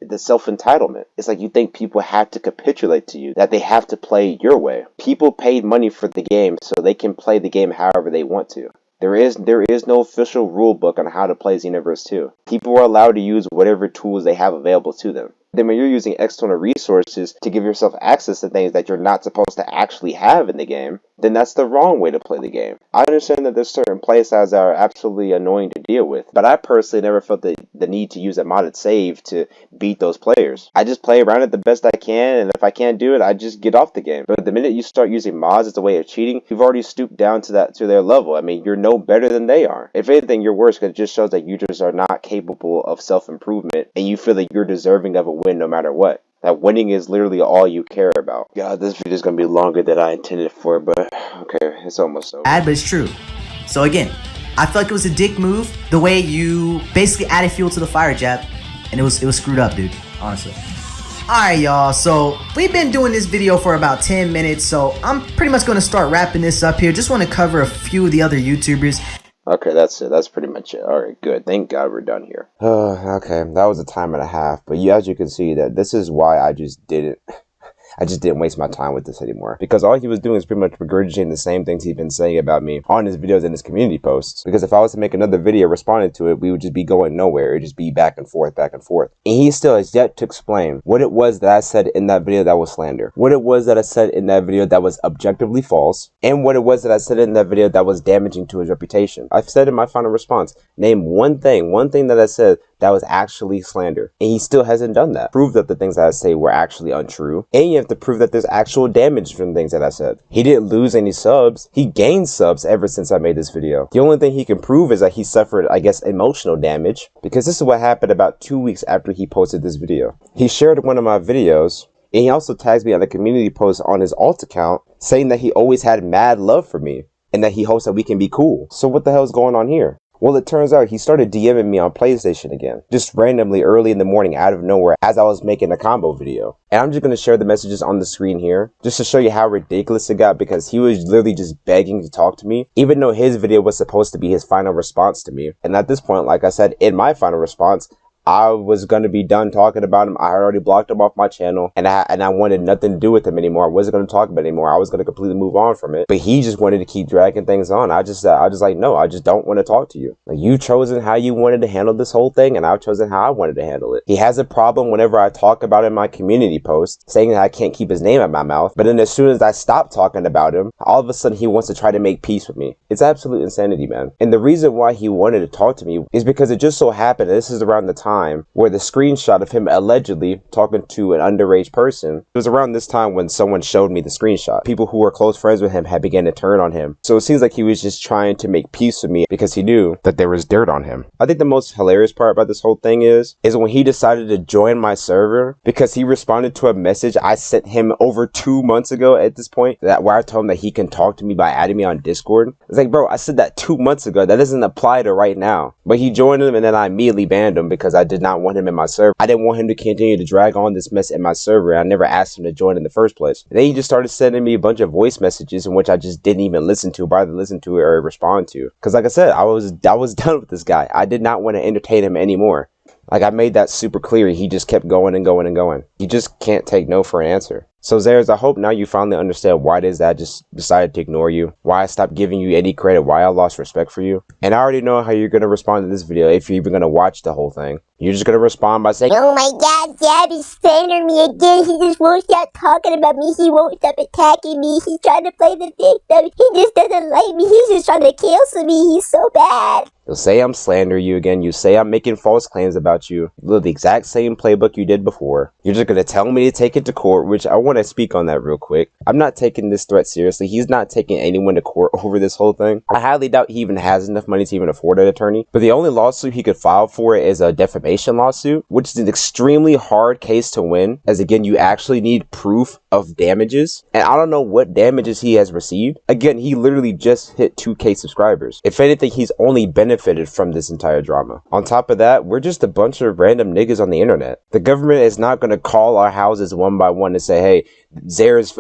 the self-entitlement. It's like you think people have to capitulate to you, that they have to play your way. People paid money for the game so they can play the game however they want to. There is no official rule book on how to play Xenoverse 2. People are allowed to use whatever tools they have available to them. Then when you're using external resources to give yourself access to things that you're not supposed to actually have in the game, then that's the wrong way to play the game. I understand that there's certain playstyles that are absolutely annoying to deal with, but I personally never felt the need to use a modded save to beat those players. I just play around it the best I can, and if I can't do it, I just get off the game. But the minute you start using mods as a way of cheating, you've already stooped down to their level. I mean, you're no better than they are. If anything, you're worse, because it just shows that you just are not capable of self-improvement, and you feel that you're deserving of a win no matter what. That winning is literally all you care about. God, this video is going to be longer than I intended for, but okay, it's almost over. But it's true. So again, I feel like it was a dick move, the way you basically added fuel to the fire, Jab, and it was screwed up, dude, honestly. Alright, y'all, so we've been doing this video for about 10 minutes, so I'm pretty much going to start wrapping this up here. Just want to cover a few of the other YouTubers. Okay, that's it. That's pretty much it. Alright, good. Thank God we're done here. Okay, that was a time and a half. But as you can see, that this is why I just didn't waste my time with this anymore. Because all he was doing is pretty much regurgitating the same things he's been saying about me on his videos and his community posts. Because if I was to make another video responding to it, we would just be going nowhere. It would just be back and forth, back and forth. And he still has yet to explain what it was that I said in that video that was slander. What it was that I said in that video that was objectively false. And what it was that I said in that video that was damaging to his reputation. I've said in my final response, name one thing that I said that was actually slander. And he still hasn't done that. Prove that the things that I say were actually untrue. And you have to prove that there's actual damage from things that I said. He didn't lose any subs. He gained subs ever since I made this video. The only thing he can prove is that he suffered, I guess, emotional damage. Because this is what happened about 2 weeks after he posted this video. He shared one of my videos. And he also tags me on a community post on his alt account saying that he always had mad love for me. And that he hopes that we can be cool. So what the hell is going on here? Well, it turns out he started DMing me on PlayStation again, just randomly early in the morning out of nowhere as I was making a combo video. And I'm just going to share the messages on the screen here, just to show you how ridiculous it got, because he was literally just begging to talk to me, even though his video was supposed to be his final response to me. And at this point, like I said, in my final response, I was going to be done talking about him. I had already blocked him off my channel, and I wanted nothing to do with him anymore. I wasn't going to talk about it anymore. I was going to completely move on from it. But he just wanted to keep dragging things on. I just like, no, I just don't want to talk to you. Like, you've chosen how you wanted to handle this whole thing, and I've chosen how I wanted to handle it. He has a problem whenever I talk about it in my community post, saying that I can't keep his name out my mouth. But then as soon as I stop talking about him, all of a sudden he wants to try to make peace with me. It's absolute insanity, man. And the reason why he wanted to talk to me is because it just so happened that this is around the time time where the screenshot of him allegedly talking to an underage person, it was around this time when someone showed me the screenshot. People who were close friends with him had begun to turn on him. So it seems like he was just trying to make peace with me because he knew that there was dirt on him. I think the most hilarious part about this whole thing is when he decided to join my server because he responded to a message I sent him over 2 months ago at this point, where I told him that he can talk to me by adding me on Discord. It's like, bro, I said that 2 months ago. That doesn't apply to right now. But he joined him and then I immediately banned him because I did not want him in my server. I didn't want him to continue to drag on this mess in my server. I never asked him to join in the first place. And then he just started sending me a bunch of voice messages in which I just didn't even listen to, or either listen to it or respond to. Because like I said, I was done with this guy. I did not want to entertain him anymore. Like, I made that super clear. He just kept going and going and going. He just can't take no for an answer. So Zeirz, I hope now you finally understand why it is that I just decided to ignore you, why I stopped giving you any credit, why I lost respect for you. And I already know how you're going to respond to this video if you're even going to watch the whole thing. You're just going to respond by saying, Oh my god, Zab is slandering me again. He just won't stop talking about me. He won't stop attacking me. He's trying to play the victim. He just doesn't like me. He's just trying to cancel me. He's so bad. You'll say I'm slandering you again. You say I'm making false claims about you. You live the exact same playbook you did before. You're just going to tell me to take it to court, which I want to speak on that real quick. I'm not taking this threat seriously. He's not taking anyone to court over this whole thing. I highly doubt he even has enough money to even afford an attorney. But the only lawsuit he could file for is a defamation lawsuit, which is an extremely hard case to win, as again, you actually need proof of damages. And I don't know what damages he has received. Again, he literally just hit 2K subscribers. If anything, he's only benefited from this entire drama. On top of that, we're just a bunch of random niggas on the internet. The government is not going to call our houses one by one and say, hey, Zeirz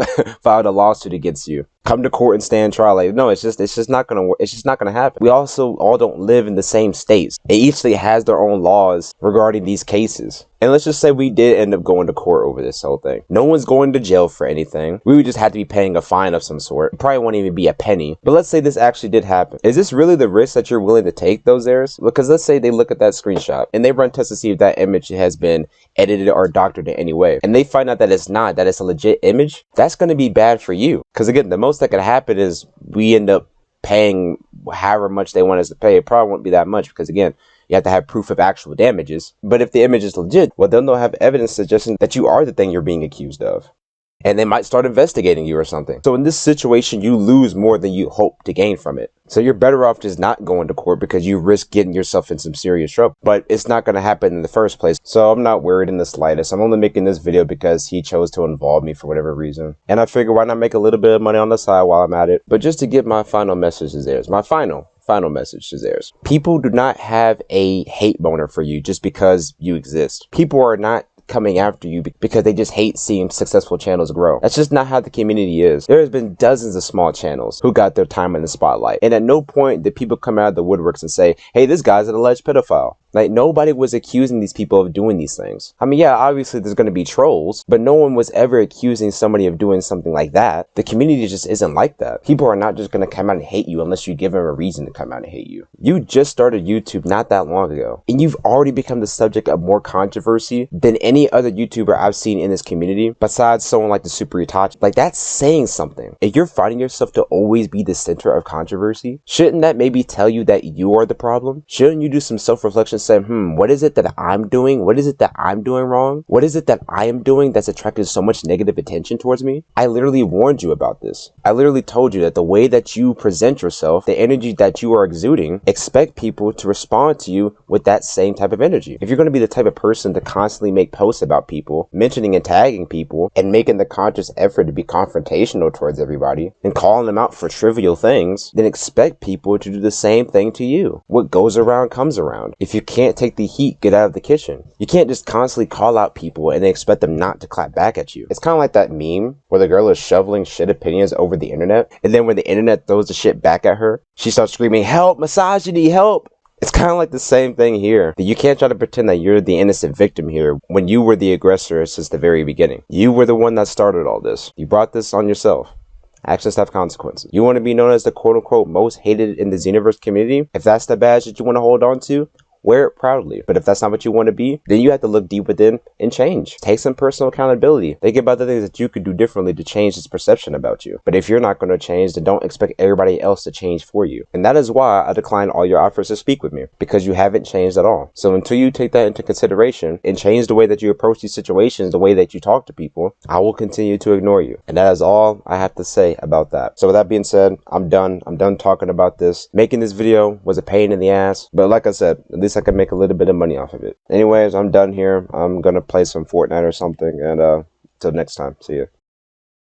filed a lawsuit against you. Come to court and stand trial. Like, no, it's just not gonna work. It's just not gonna happen. We also all don't live in the same states. And each state has their own laws regarding these cases. And let's just say we did end up going to court over this whole thing. No one's going to jail for anything. We would just have to be paying a fine of some sort. It probably won't even be a penny. But let's say this actually did happen. Is this really the risk that you're willing to take, though, Zeirz? Because let's say they look at that screenshot and they run tests to see if that image has been edited or doctored in any way. And they find out that it's not, that it's a legit image. That's going to be bad for you. Because again, the most that could happen is we end up paying however much they want us to pay. It probably won't be that much because again, you have to have proof of actual damages. But if the image is legit, well, then they'll have evidence suggesting that you are the thing you're being accused of. And they might start investigating you or something. So in this situation, you lose more than you hope to gain from it. So you're better off just not going to court because you risk getting yourself in some serious trouble. But it's not going to happen in the first place. So I'm not worried in the slightest. I'm only making this video because he chose to involve me for whatever reason. And I figure why not make a little bit of money on the side while I'm at it. But just to give my final message to Zeirz. My final message to Zeirz. People do not have a hate boner for you just because you exist. People are not coming after you because they just hate seeing successful channels grow. That's just not how the community is. There has been dozens of small channels who got their time in the spotlight. And at no point did people come out of the woodworks and say, hey, this guy's an alleged pedophile. Like, nobody was accusing these people of doing these things. I mean, yeah, obviously there's going to be trolls, but no one was ever accusing somebody of doing something like that. The community just isn't like that. People are not just going to come out and hate you unless you give them a reason to come out and hate you. You just started YouTube not that long ago, and you've already become the subject of more controversy than any other YouTuber I've seen in this community, besides someone like the Super Itachi. Like, that's saying something. If you're finding yourself to always be the center of controversy, shouldn't that maybe tell you that you are the problem? Shouldn't you do some self-reflection, say, what is it that I'm doing? What is it that I'm doing wrong? What is it that I am doing that's attracted so much negative attention towards me? I literally warned you about this. I literally told you that the way that you present yourself, the energy that you are exuding, expect people to respond to you with that same type of energy. If you're going to be the type of person to constantly make posts about people, mentioning and tagging people, and making the conscious effort to be confrontational towards everybody, and calling them out for trivial things, then expect people to do the same thing to you. What goes around comes around. If you can't take the heat, get out of the kitchen. You can't just constantly call out people and expect them not to clap back at you. It's kind of like that meme where the girl is shoveling shit opinions over the internet, and then when the internet throws the shit back at her, she starts screaming, help, misogyny, help. It's kind of like the same thing here. You can't try to pretend that you're the innocent victim here when you were the aggressor since the very beginning. You were the one that started all this. You brought this on yourself. Actions have consequences. You want to be known as the quote-unquote most hated in the Xenoverse community? If that's the badge that you want to hold on to, wear it proudly. But if that's not what you want to be, then you have to look deep within and change. Take some personal accountability. Think about the things that you could do differently to change this perception about you. But if you're not going to change, then don't expect everybody else to change for you. And that is why I decline all your offers to speak with me, because you haven't changed at all. So until you take that into consideration and change the way that you approach these situations, the way that you talk to people, I will continue to ignore you. And that is all I have to say about that. So with that being said, I'm done talking about this. Making this video was a pain in the ass, but like I said, at least I can make a little bit of money off of it. Anyways, I'm done here. I'm gonna play some Fortnite or something, and till next time, see ya.